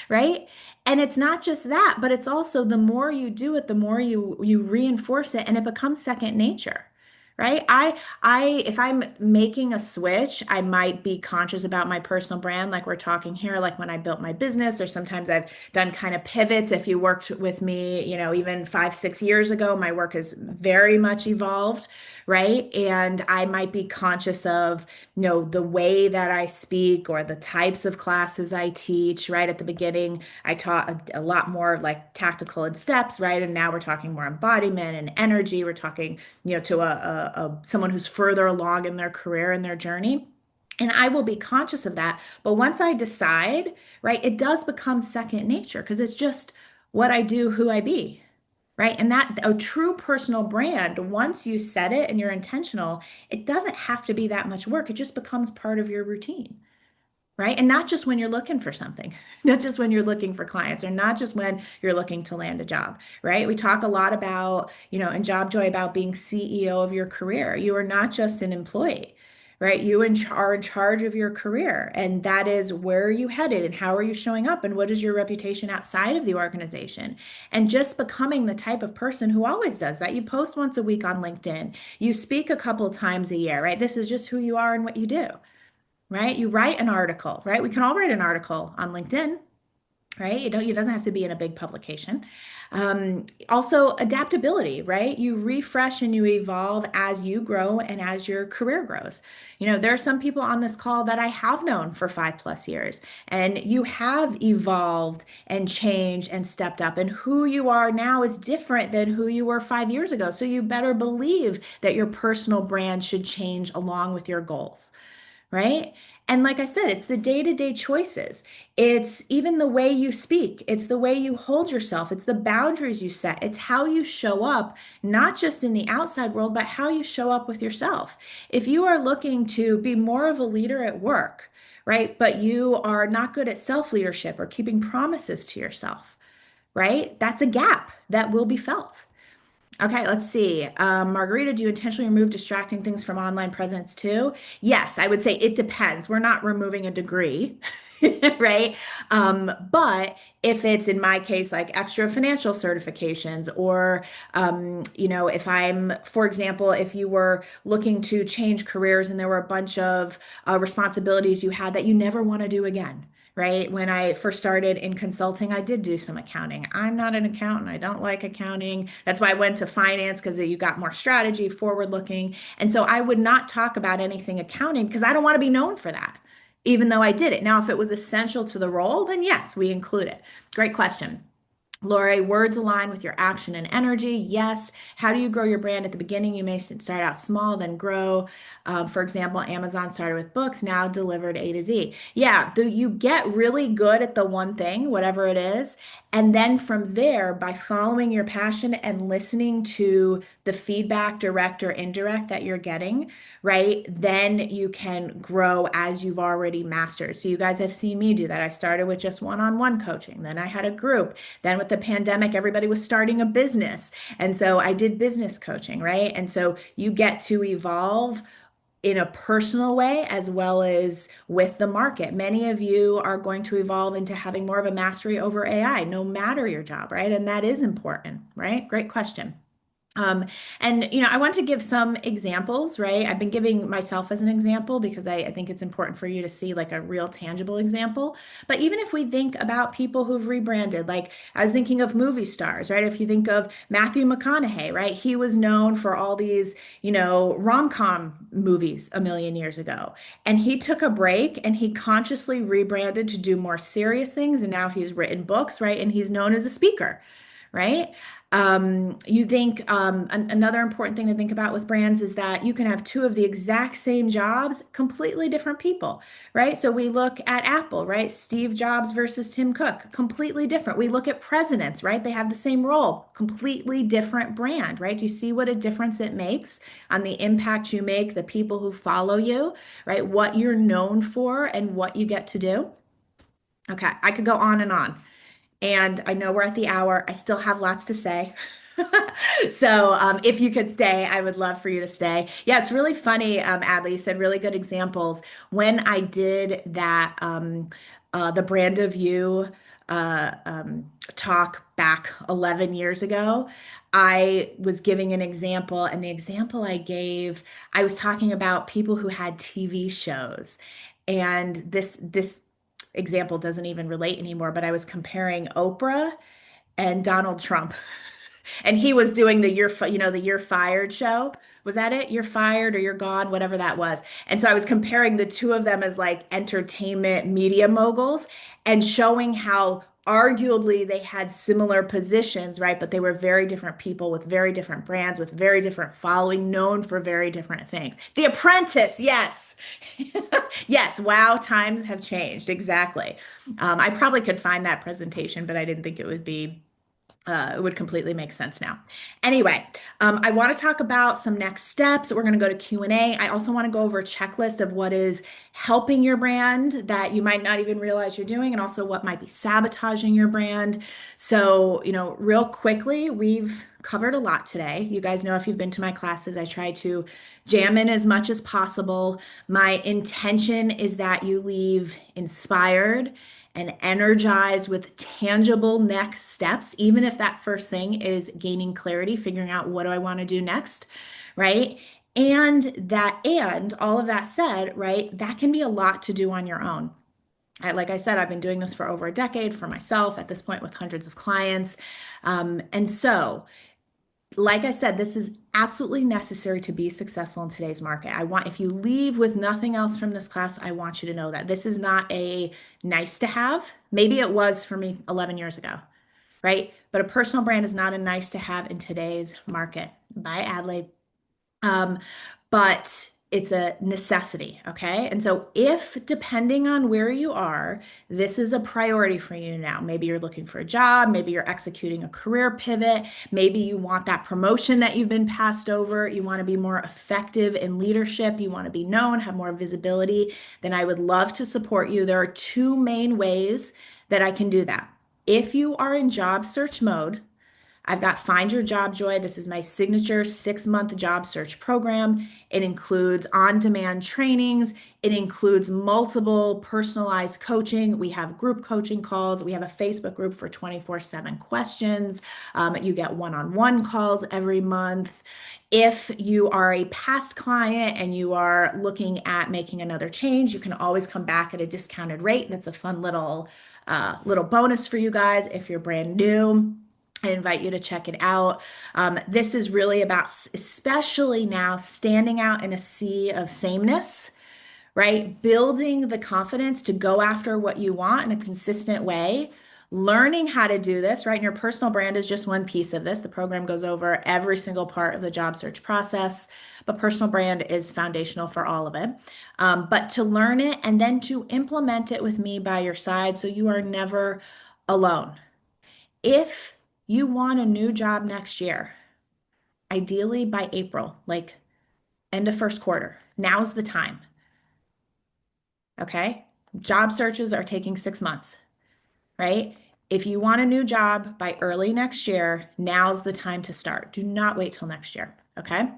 right? And it's not just that, but it's also the more you do it, the more you reinforce it and it becomes second nature. Right? If I'm making a switch, I might be conscious about my personal brand, like we're talking here, like when I built my business, or sometimes I've done kind of pivots. If you worked with me, even 5, 6 years ago, my work has very much evolved, right? And I might be conscious of, the way that I speak or the types of classes I teach, right? At the beginning, I taught a lot more like tactical and steps, right? And now we're talking more embodiment and energy. We're talking, to someone who's further along in their career and their journey. And I will be conscious of that. But once I decide, right, it does become second nature because it's just what I do, who I be, right? And that a true personal brand, once you set it and you're intentional, it doesn't have to be that much work. It just becomes part of your routine, right? And not just when you're looking for something, not just when you're looking for clients, or not just when you're looking to land a job, right? We talk a lot about, in Job Joy about being CEO of your career. You are not just an employee, right? Are in charge of your career. And that is where are you headed and how are you showing up and what is your reputation outside of the organization? And just becoming the type of person who always does that. You post once a week on LinkedIn, you speak a couple times a year, right? This is just who you are and what you do, right? You write an article, right? We can all write an article on LinkedIn, right? It doesn't have to be in a big publication. Also, adaptability, right? You refresh and you evolve as you grow and as your career grows. There are some people on this call that I have known for 5+ years, and you have evolved and changed and stepped up, and who you are now is different than who you were 5 years ago. So you better believe that your personal brand should change along with your goals, right? And like I said, it's the day-to-day choices. It's even the way you speak. It's the way you hold yourself. It's the boundaries you set. It's how you show up, not just in the outside world, but how you show up with yourself. If you are looking to be more of a leader at work, right, but you are not good at self-leadership or keeping promises to yourself, right? That's a gap that will be felt. Okay, let's see. Margarita, do you intentionally remove distracting things from online presence too? Yes, I would say it depends. We're not removing a degree, right? But if it's in my case, like extra financial certifications, or, if I'm, for example, if you were looking to change careers and there were a bunch of responsibilities you had that you never want to do again. Right. When I first started in consulting, I did do some accounting. I'm not an accountant. I don't like accounting. That's why I went to finance because you got more strategy, forward looking. And so I would not talk about anything accounting because I don't want to be known for that, even though I did it. Now, if it was essential to the role, then yes, we include it. Great question. Lori, words align with your action and energy. Yes. How do you grow your brand? At the beginning, you may start out small, then grow. For example, Amazon started with books, now delivered A to Z. Yeah, you get really good at the one thing, whatever it is. And then from there, by following your passion and listening to the feedback, direct or indirect, that you're getting, right? Then you can grow as you've already mastered. So you guys have seen me do that. I started with just one-on-one coaching, then I had a group. Then with the pandemic, everybody was starting a business. And so I did business coaching, right? And so you get to evolve in a personal way as well as with the market. Many of you are going to evolve into having more of a mastery over AI, no matter your job, right? And that is important, right? Great question. Um, and I want to give some examples, right? I've been giving myself as an example because I think it's important for you to see like a real tangible example. But even if we think about people who've rebranded, like I was thinking of movie stars, right? If you think of Matthew McConaughey, right? He was known for all these, rom-com movies a million years ago. And he took a break and he consciously rebranded to do more serious things. And now he's written books, right? And he's known as a speaker, right? You think another important thing to think about with brands is that you can have two of the exact same jobs, completely different people, right? So we look at Apple, right? Steve Jobs versus Tim Cook, completely different. We look at presidents, right? They have the same role, completely different brand, right? Do you see what a difference it makes on the impact you make, the people who follow you, right? What you're known for and what you get to do. Okay, I could go on and on. And I know we're at the hour. I still have lots to say. So if you could stay, I would love for you to stay. Yeah, it's really funny, Adley. You said really good examples. When I did that, the brand of you talk back 11 years ago, I was giving an example, and the example I gave, I was talking about people who had TV shows. And this example doesn't even relate anymore, but I was comparing Oprah and Donald Trump. And he was doing the You're Fired show. Was that it? You're fired or you're gone, whatever that was. And so I was comparing the two of them as like entertainment media moguls and showing how arguably they had similar positions, right? But they were very different people with very different brands, with very different following, known for very different things. The Apprentice, yes. Yes, wow, times have changed. Exactly. I probably could find that presentation, but I didn't think it would completely make sense now. Anyway, I want to talk about some next steps. We're going to go to Q&A. I also want to go over a checklist of what is helping your brand that you might not even realize you're doing, and also what might be sabotaging your brand. So, real quickly, we've covered a lot today. You guys know if you've been to my classes, I try to jam in as much as possible. My intention is that you leave inspired and energized with tangible next steps, even if that first thing is gaining clarity, figuring out what do I want to do next, right? And all of that said, right, that can be a lot to do on your own. Like I said, I've been doing this for over a decade for myself at this point with hundreds of clients. And so, like I said, this is absolutely necessary to be successful in today's market. If you leave with nothing else from this class, I want you to know that this is not a nice to have. Maybe it was for me 11 years ago, right? But a personal brand is not a nice to have in today's market. Bye, Adley. Um, but it's a necessity, okay? And so if depending on where you are, this is a priority for you now. Maybe you're looking for a job, maybe you're executing a career pivot, maybe you want that promotion that you've been passed over, you want to be more effective in leadership, you want to be known, have more visibility, then I would love to support you. There are two main ways that I can do that. If you are in job search mode, I've got Find Your Job Joy. This is my signature 6 month job search program. It includes on demand trainings, it includes multiple personalized coaching. We have group coaching calls, we have a Facebook group for 24/7 questions. You get one on one calls every month. If you are a past client and you are looking at making another change, you can always come back at a discounted rate. That's a fun little bonus for you guys if you're brand new. I invite you to check it out. This is really about, especially now, standing out in a sea of sameness, right? Building the confidence to go after what you want in a consistent way. Learning how to do this, right? And your personal brand is just one piece of this. The program goes over every single part of the job search process, but personal brand is foundational for all of it. But to learn it and then to implement it with me by your side so you are never alone. If you want a new job next year, ideally by April, like end of first quarter, now's the time. Okay. Job searches are taking 6 months, right? If you want a new job by early next year, now's the time to start. Do not wait till next year. Okay.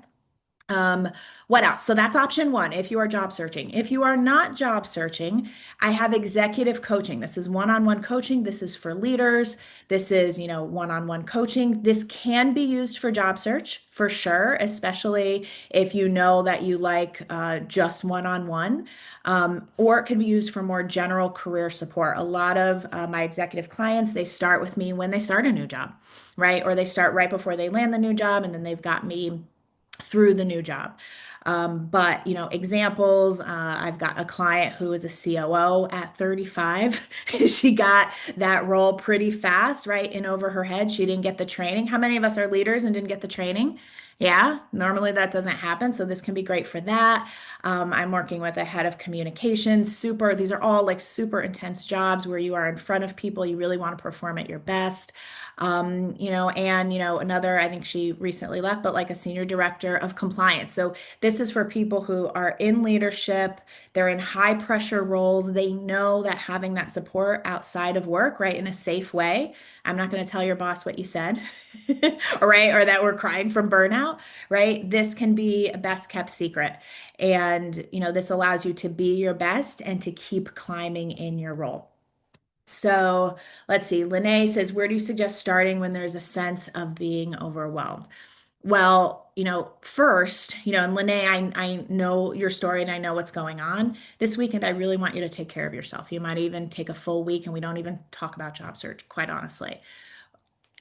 Um, what else? So that's option one if you are job searching. If you are not job searching, I have executive coaching. This is one-on-one coaching. This is for leaders. This is, one-on-one coaching. This can be used for job search for sure, especially if you know that you like just one-on-one. Or it can be used for more general career support. A lot of my executive clients, they start with me when they start a new job, right? Or they start right before they land the new job, and then they've got me through the new job. But examples, I've got a client who is a COO at 35. She got that role pretty fast, right? In over her head. She didn't get the training. How many of us are leaders and didn't get the training? Yeah, normally that doesn't happen. So this can be great for that. I'm working with a head of communications. These are all like super intense jobs where you are in front of people. You really want to perform at your best. Another, I think she recently left, but like a senior director of compliance. So this is for people who are in leadership, they're in high pressure roles. They know that having that support outside of work, right, in a safe way. I'm not going to tell your boss what you said, right, or that we're crying from burnout, right? This can be a best kept secret. And, this allows you to be your best and to keep climbing in your role. So let's see. Lene says, where do you suggest starting when there's a sense of being overwhelmed? Well, first, and Lene, I know your story and I know what's going on. This weekend, I really want you to take care of yourself. You might even take a full week and we don't even talk about job search, quite honestly.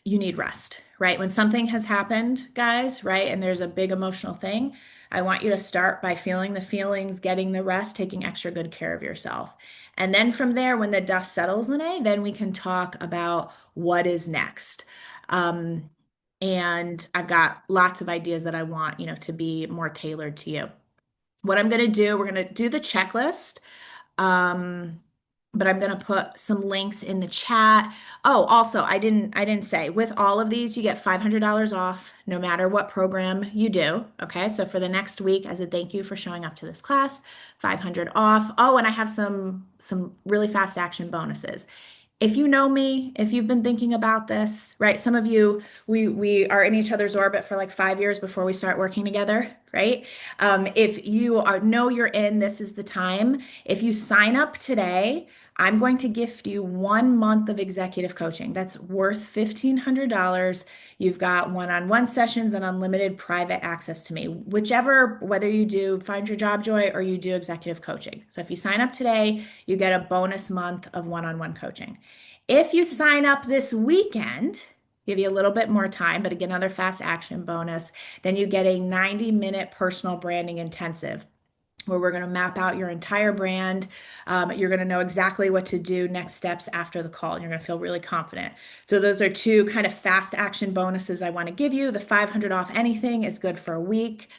You need rest, right? When something has happened, guys, right, and there's a big emotional thing, I want you to start by feeling the feelings, getting the rest, taking extra good care of yourself. And then from there, when the dust settles, Lene, then we can talk about what is next. Um, and I've got lots of ideas that I want, to be more tailored to you. What I'm going to do, we're going to do the checklist. Um, but I'm going to put some links in the chat. Oh, also, I didn't say with all of these you get $500 off no matter what program you do. Okay? So for the next week as a thank you for showing up to this class, 500 off. Oh, and I have some really fast action bonuses. If you know me, if you've been thinking about this, right? Some of you, we are in each other's orbit for like 5 years before we start working together, right? If you know you're in, this is the time. If you sign up today, I'm going to gift you 1 month of executive coaching. That's worth $1,500. You've got one-on-one sessions and unlimited private access to me, whether you do Find Your Job Joy or you do executive coaching. So if you sign up today, you get a bonus month of one-on-one coaching. If you sign up this weekend, give you a little bit more time, but again, another fast action bonus, then you get a 90-minute personal branding intensive where we're going to map out your entire brand. You're going to know exactly what to do next steps after the call, and you're going to feel really confident. So those are two kind of fast action bonuses I want to give you. The 500 off anything is good for a week.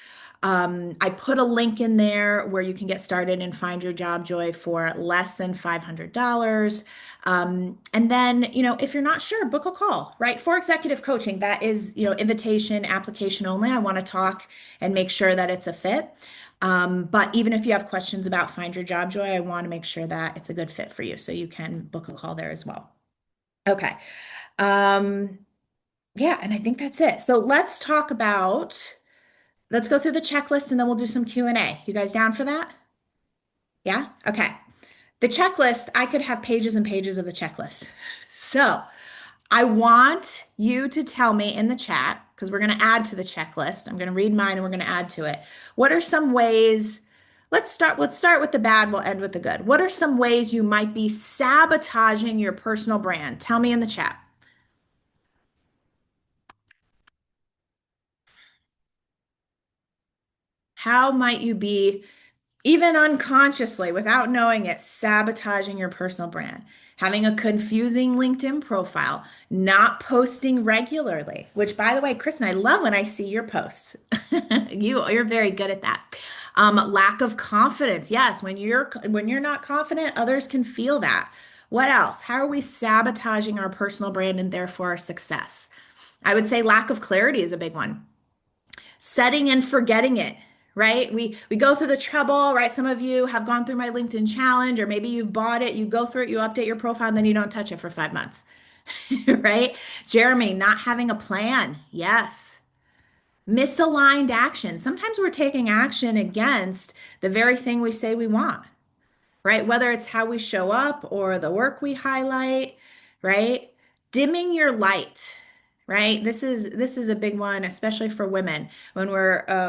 I put a link in there where you can get started and find your job joy for less than $500. And then, if you're not sure, book a call, right? For executive coaching, that is, invitation, application only. I want to talk and make sure that it's a fit. But even if you have questions about Find Your Job Joy, I want to make sure that it's a good fit for you. So you can book a call there as well. Okay. Um, yeah, and I think that's it. So let's go through the checklist and then we'll do some Q&A. You guys down for that? Yeah? Okay. The checklist, I could have pages and pages of the checklist. So I want you to tell me in the chat, because we're going to add to the checklist. I'm going to read mine and we're going to add to it. What are some ways? Let's start with the bad, we'll end with the good. What are some ways you might be sabotaging your personal brand? Tell me in the chat. How might you be, even unconsciously, without knowing it, sabotaging your personal brand? Having a confusing LinkedIn profile, not posting regularly, which by the way, Kristen, I love when I see your posts. You're very good at that. Lack of confidence. Yes, when you're not confident, others can feel that. What else? How are we sabotaging our personal brand and therefore our success? I would say lack of clarity is a big one. Setting and forgetting it, right? We go through the trouble, right? Some of you have gone through my LinkedIn challenge, or maybe you've bought it, you go through it, you update your profile, and then you don't touch it for 5 months, right? Jeremy, not having a plan. Yes. Misaligned action. Sometimes we're taking action against the very thing we say we want, right? Whether it's how we show up or the work we highlight, right? Dimming your light, right? This is a big one, especially for women. When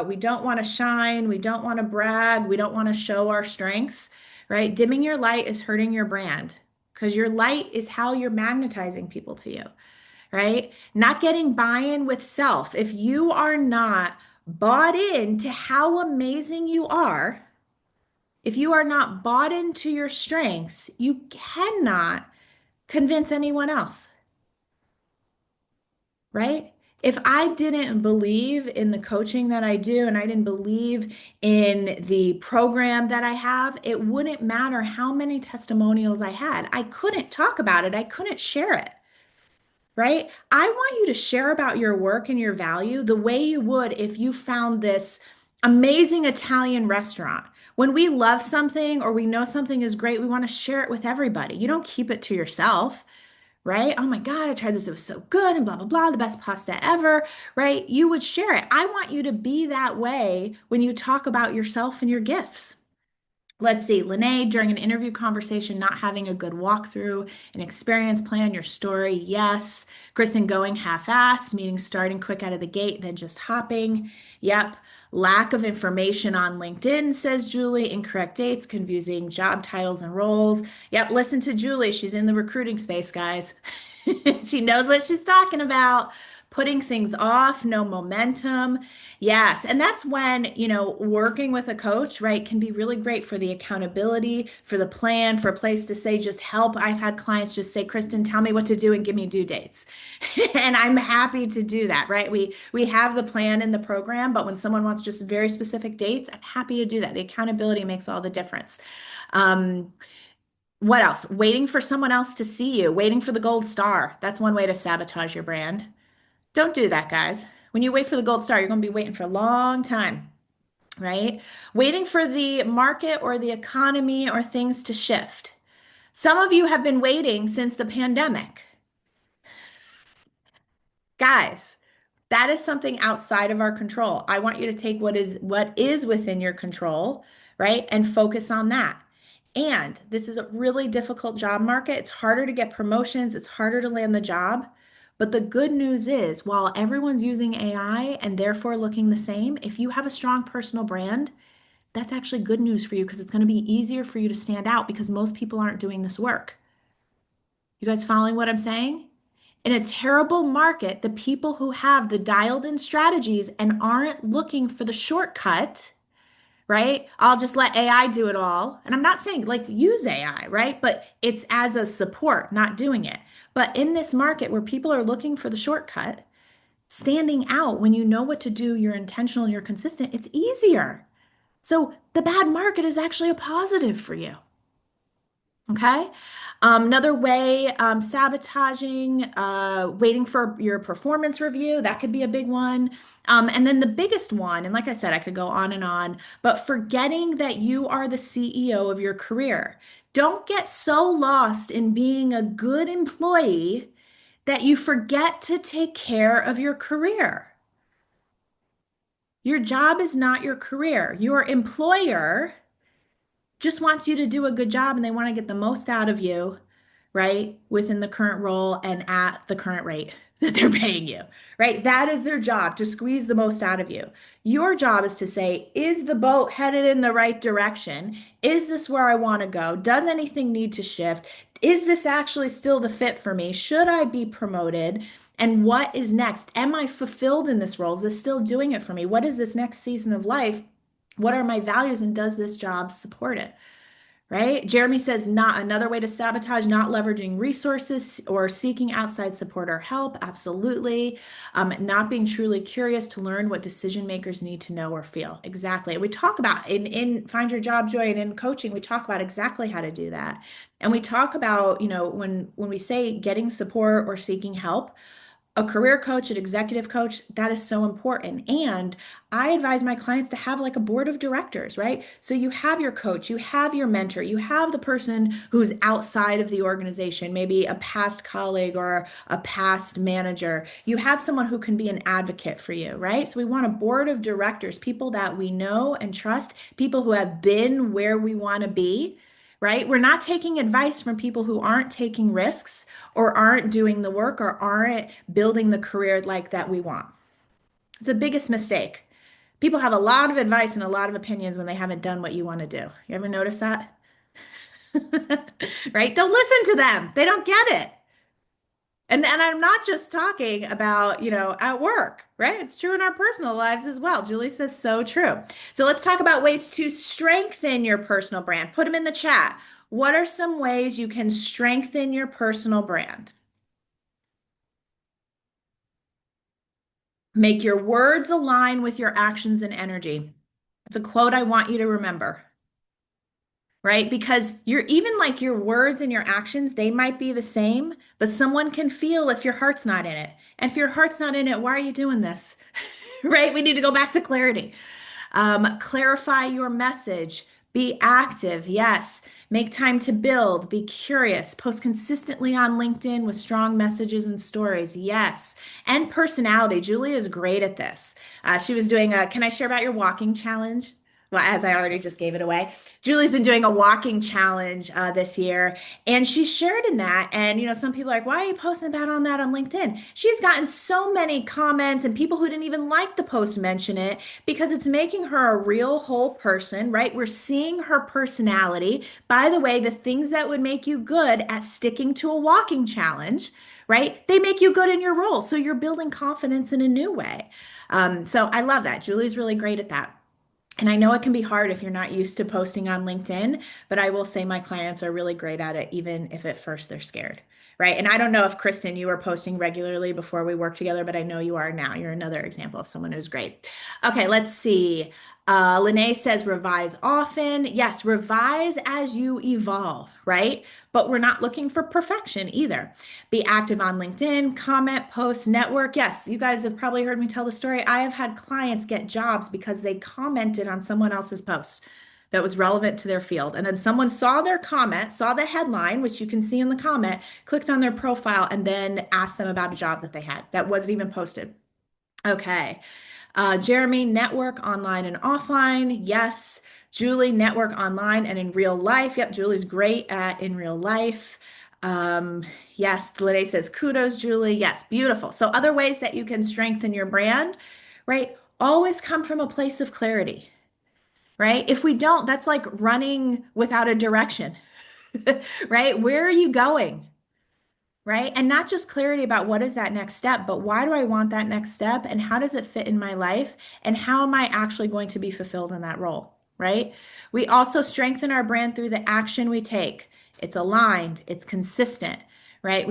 we don't want to shine, we don't want to brag, we don't want to show our strengths, right? Dimming your light is hurting your brand because your light is how you're magnetizing people to you, right? Not getting buy-in with self. If you are not bought in to how amazing you are, if you are not bought into your strengths, you cannot convince anyone else, right? If I didn't believe in the coaching that I do and I didn't believe in the program that I have, it wouldn't matter how many testimonials I had. I couldn't talk about it, I couldn't share it, right? I want you to share about your work and your value the way you would if you found this amazing Italian restaurant. When we love something or we know something is great, we want to share it with everybody. You don't keep it to yourself, right? Oh my God, I tried this. It was so good and blah, blah, blah, the best pasta ever, right? You would share it. I want you to be that way when you talk about yourself and your gifts. Let's see, Lene, during an interview conversation, not having a good walkthrough, an experience plan, your story, yes. Kristen, going half-assed, meaning starting quick out of the gate, then just hopping. Yep. Lack of information on LinkedIn, says Julie. Incorrect dates, confusing job titles and roles. Yep, listen to Julie. She's in the recruiting space, guys. She knows what she's talking about. Putting things off, no momentum. Yes, and that's when, working with a coach, right, can be really great for the accountability, for the plan, for a place to say, just help. I've had clients just say, Kristen, tell me what to do and give me due dates. And I'm happy to do that, right? We have the plan in the program, but when someone wants just very specific dates, I'm happy to do that. The accountability makes all the difference. Um, what else? Waiting for someone else to see you, waiting for the gold star. That's one way to sabotage your brand. Don't do that, guys. When you wait for the gold star, you're going to be waiting for a long time, right? Waiting for the market or the economy or things to shift. Some of you have been waiting since the pandemic. Guys, that is something outside of our control. I want you to take what is within your control, right? And focus on that. And this is a really difficult job market. It's harder to get promotions, it's harder to land the job. But the good news is, while everyone's using AI and therefore looking the same, if you have a strong personal brand, that's actually good news for you because it's going to be easier for you to stand out because most people aren't doing this work. You guys following what I'm saying? In a terrible market, the people who have the dialed in strategies and aren't looking for the shortcut, right? I'll just let AI do it all. And I'm not saying like use AI, right? But it's as a support, not doing it. But in this market where people are looking for the shortcut, standing out when you know what to do, you're intentional, and you're consistent, it's easier. So the bad market is actually a positive for you. Okay. Another way, sabotaging, waiting for your performance review, that could be a big one. And then the biggest one, and like I said, I could go on and on, but forgetting that you are the CEO of your career. Don't get so lost in being a good employee that you forget to take care of your career. Your job is not your career. Your employer just wants you to do a good job and they want to get the most out of you, right? Within the current role and at the current rate that they're paying you, right? That is their job to squeeze the most out of you. Your job is to say, is the boat headed in the right direction? Is this where I want to go? Does anything need to shift? Is this actually still the fit for me? Should I be promoted? And what is next? Am I fulfilled in this role? Is this still doing it for me? What is this next season of life? What are my values and does this job support it? Right? Jeremy says, not another way to sabotage, not leveraging resources or seeking outside support or help. Absolutely. Not being truly curious to learn what decision makers need to know or feel. Exactly. We talk about in Find Your Job Joy and in coaching, we talk about exactly how to do that. And we talk about, when we say getting support or seeking help, a career coach, an executive coach, that is so important. And I advise my clients to have like a board of directors, right? So you have your coach, you have your mentor, you have the person who's outside of the organization, maybe a past colleague or a past manager. You have someone who can be an advocate for you, right? So we want a board of directors, people that we know and trust, people who have been where we want to be. Right? We're not taking advice from people who aren't taking risks or aren't doing the work or aren't building the career like that we want. It's the biggest mistake. People have a lot of advice and a lot of opinions when they haven't done what you want to do. You ever notice that? Right? Don't listen to them. They don't get it. And I'm not just talking about, at work, right? It's true in our personal lives as well. Julie says so true. So let's talk about ways to strengthen your personal brand. Put them in the chat. What are some ways you can strengthen your personal brand? Make your words align with your actions and energy. It's a quote I want you to remember, right? Because you're even like your words and your actions, they might be the same, but someone can feel if your heart's not in it. And if your heart's not in it, why are you doing this? Right? We need to go back to clarity. Clarify your message. Be active. Yes. Make time to build. Be curious. Post consistently on LinkedIn with strong messages and stories. Yes. And personality. Julie is great at this. She was doing a, can I share about your walking challenge? Well, as I already just gave it away, Julie's been doing a walking challenge this year, and she shared in that. And some people are like, "Why are you posting about on that on LinkedIn?" She's gotten so many comments, and people who didn't even like the post mention it because it's making her a real whole person, right? We're seeing her personality. By the way, the things that would make you good at sticking to a walking challenge, right? They make you good in your role, so you're building confidence in a new way. So I love that. Julie's really great at that. And I know it can be hard if you're not used to posting on LinkedIn, but I will say my clients are really great at it, even if at first they're scared, right? And I don't know if Kristen, you were posting regularly before we worked together, but I know you are now. You're another example of someone who's great. Okay, let's see. Lene says revise often. Yes, revise as you evolve, right? But we're not looking for perfection either. Be active on LinkedIn, comment, post, network. Yes, you guys have probably heard me tell the story. I have had clients get jobs because they commented on someone else's post that was relevant to their field. And then someone saw their comment, saw the headline, which you can see in the comment, clicked on their profile, and then asked them about a job that they had that wasn't even posted. Okay. Jeremy, network online and offline. Yes. Julie, network online and in real life. Yep, Julie's great at in real life. Um, yes, Lene says kudos, Julie. Yes, beautiful. So other ways that you can strengthen your brand, right? Always come from a place of clarity, right? If we don't, that's like running without a direction, right? Where are you going? Right? And not just clarity about what is that next step, but why do I want that next step and how does it fit in my life and how am I actually going to be fulfilled in that role? Right? We also strengthen our brand through the action we take. It's aligned, it's consistent, right?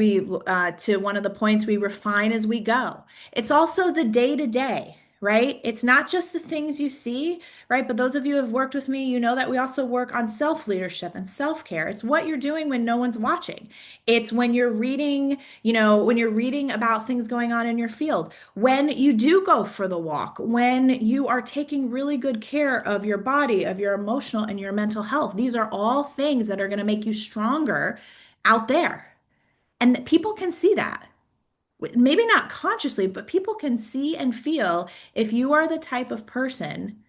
To one of the points, we refine as we go. It's also the day to day, right? It's not just the things you see, right? But those of you who have worked with me, you know that we also work on self leadership and self care. It's what you're doing when no one's watching. It's when you're reading, when you're reading about things going on in your field, when you do go for the walk, when you are taking really good care of your body, of your emotional and your mental health. These are all things that are going to make you stronger out there. And people can see that. Maybe not consciously, but people can see and feel if you are the type of person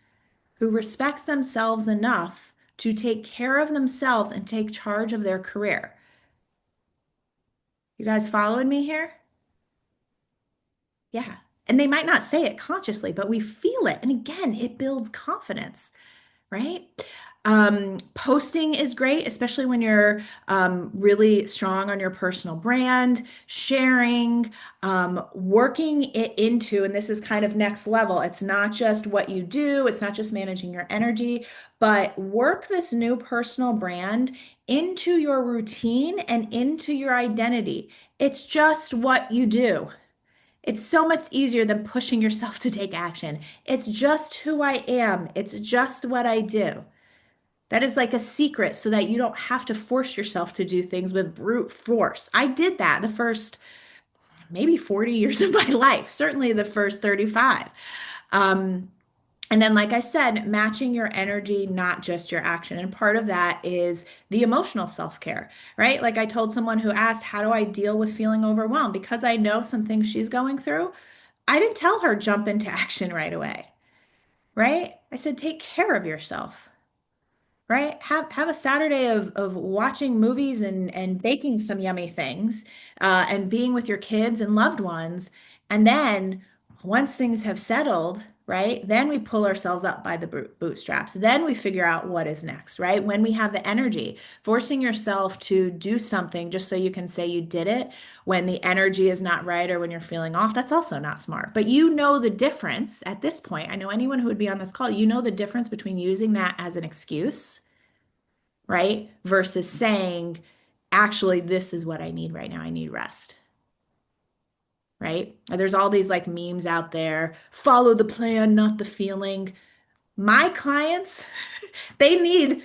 who respects themselves enough to take care of themselves and take charge of their career. You guys following me here? Yeah. And they might not say it consciously, but we feel it. And again, it builds confidence, right? Posting is great, especially when you're really strong on your personal brand, sharing, working it into, and this is kind of next level. It's not just what you do, it's not just managing your energy, but work this new personal brand into your routine and into your identity. It's just what you do. It's so much easier than pushing yourself to take action. It's just who I am. It's just what I do. That is like a secret so that you don't have to force yourself to do things with brute force. I did that the first maybe 40 years of my life, certainly the first 35. Um, and then, like I said, matching your energy, not just your action. And part of that is the emotional self-care, right? Like I told someone who asked, how do I deal with feeling overwhelmed? Because I know some things she's going through. I didn't tell her jump into action right away, right? I said, take care of yourself, right? Have a Saturday of watching movies and baking some yummy things, and being with your kids and loved ones. And then once things have settled, right, then we pull ourselves up by the bootstraps. Then we figure out what is next, right? When we have the energy, forcing yourself to do something just so you can say you did it when the energy is not right or when you're feeling off, that's also not smart. But you know the difference at this point. I know anyone who would be on this call, you know the difference between using that as an excuse, right? Versus saying, actually, this is what I need right now. I need rest, right? There's all these like memes out there, follow the plan, not the feeling. My clients, they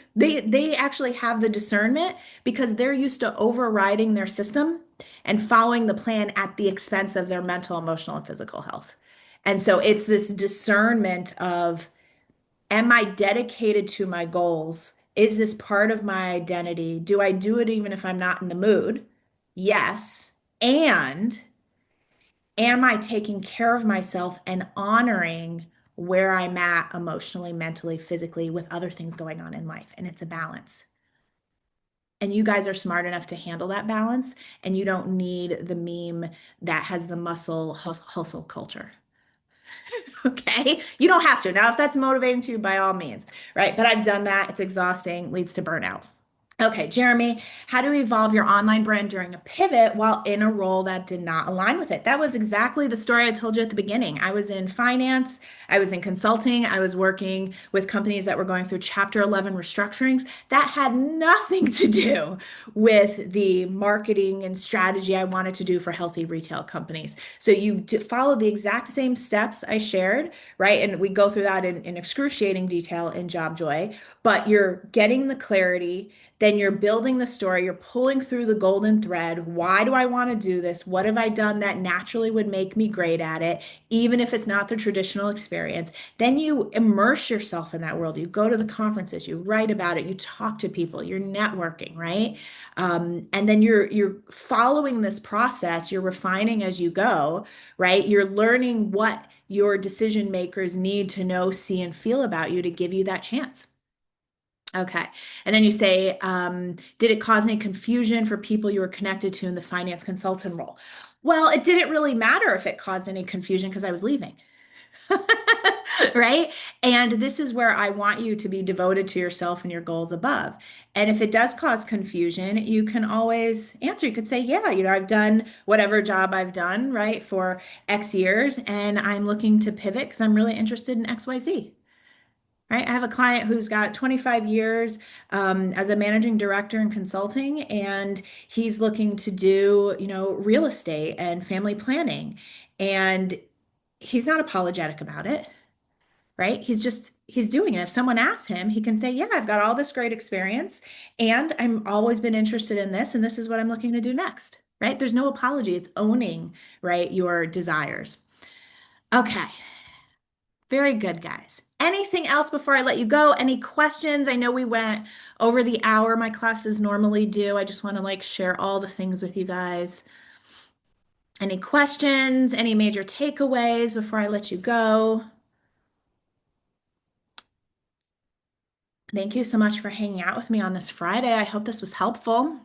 actually have the discernment because they're used to overriding their system and following the plan at the expense of their mental, emotional, and physical health. And so it's this discernment of, am I dedicated to my goals? Is this part of my identity? Do I do it even if I'm not in the mood? Yes. And am I taking care of myself and honoring where I'm at emotionally, mentally, physically, with other things going on in life? And it's a balance. And you guys are smart enough to handle that balance, and you don't need the meme that has the muscle hustle culture. Okay. You don't have to. Now, if that's motivating to you, by all means, right? But I've done that. It's exhausting, leads to burnout. Okay, Jeremy, how to evolve your online brand during a pivot while in a role that did not align with it. That was exactly the story I told you at the beginning. I was in finance, I was in consulting, I was working with companies that were going through Chapter 11 restructurings. That had nothing to do with the marketing and strategy I wanted to do for healthy retail companies. So you follow the exact same steps I shared, right? And we go through that in excruciating detail in Job Joy, but you're getting the clarity, then you're building the story, you're pulling through the golden thread. Why do I want to do this? What have I done that naturally would make me great at it, even if it's not the traditional experience? Then you immerse yourself in that world. You go to the conferences, you write about it, you talk to people, you're networking, right? And then you're following this process, you're refining as you go, right? You're learning what your decision makers need to know, see, and feel about you to give you that chance. Okay. And then you say, did it cause any confusion for people you were connected to in the finance consultant role? Well, it didn't really matter if it caused any confusion because I was leaving. Right? And this is where I want you to be devoted to yourself and your goals above. And if it does cause confusion, you can always answer. You could say, yeah, I've done whatever job I've done, right, for X years, and I'm looking to pivot because I'm really interested in XYZ. right? I have a client who's got 25 years as a managing director in consulting, and he's looking to do, real estate and family planning. And he's not apologetic about it, right? He's doing it. If someone asks him, he can say, "Yeah, I've got all this great experience, and I'm always been interested in this, and this is what I'm looking to do next." Right? There's no apology. It's owning, right, your desires. Okay. Very good, guys. Anything else before I let you go? Any questions? I know we went over the hour my classes normally do. I just want to like share all the things with you guys. Any questions? Any major takeaways before I let you go? Thank you so much for hanging out with me on this Friday. I hope this was helpful.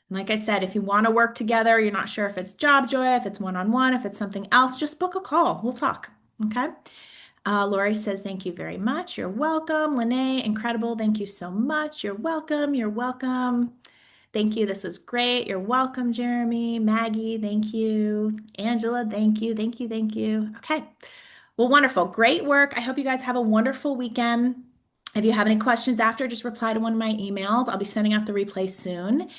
And like I said, if you want to work together, you're not sure if it's job joy, if it's one-on-one, if it's something else, just book a call. We'll talk. Okay. Lori says, thank you very much. You're welcome. Lene, incredible. Thank you so much. You're welcome. You're welcome. Thank you. This was great. You're welcome, Jeremy. Maggie, thank you. Angela, thank you. Thank you. Thank you. Okay. Well, wonderful. Great work. I hope you guys have a wonderful weekend. If you have any questions after, just reply to one of my emails. I'll be sending out the replay soon.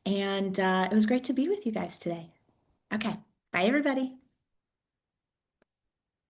And it was great to be with you guys today. Okay. Bye, everybody.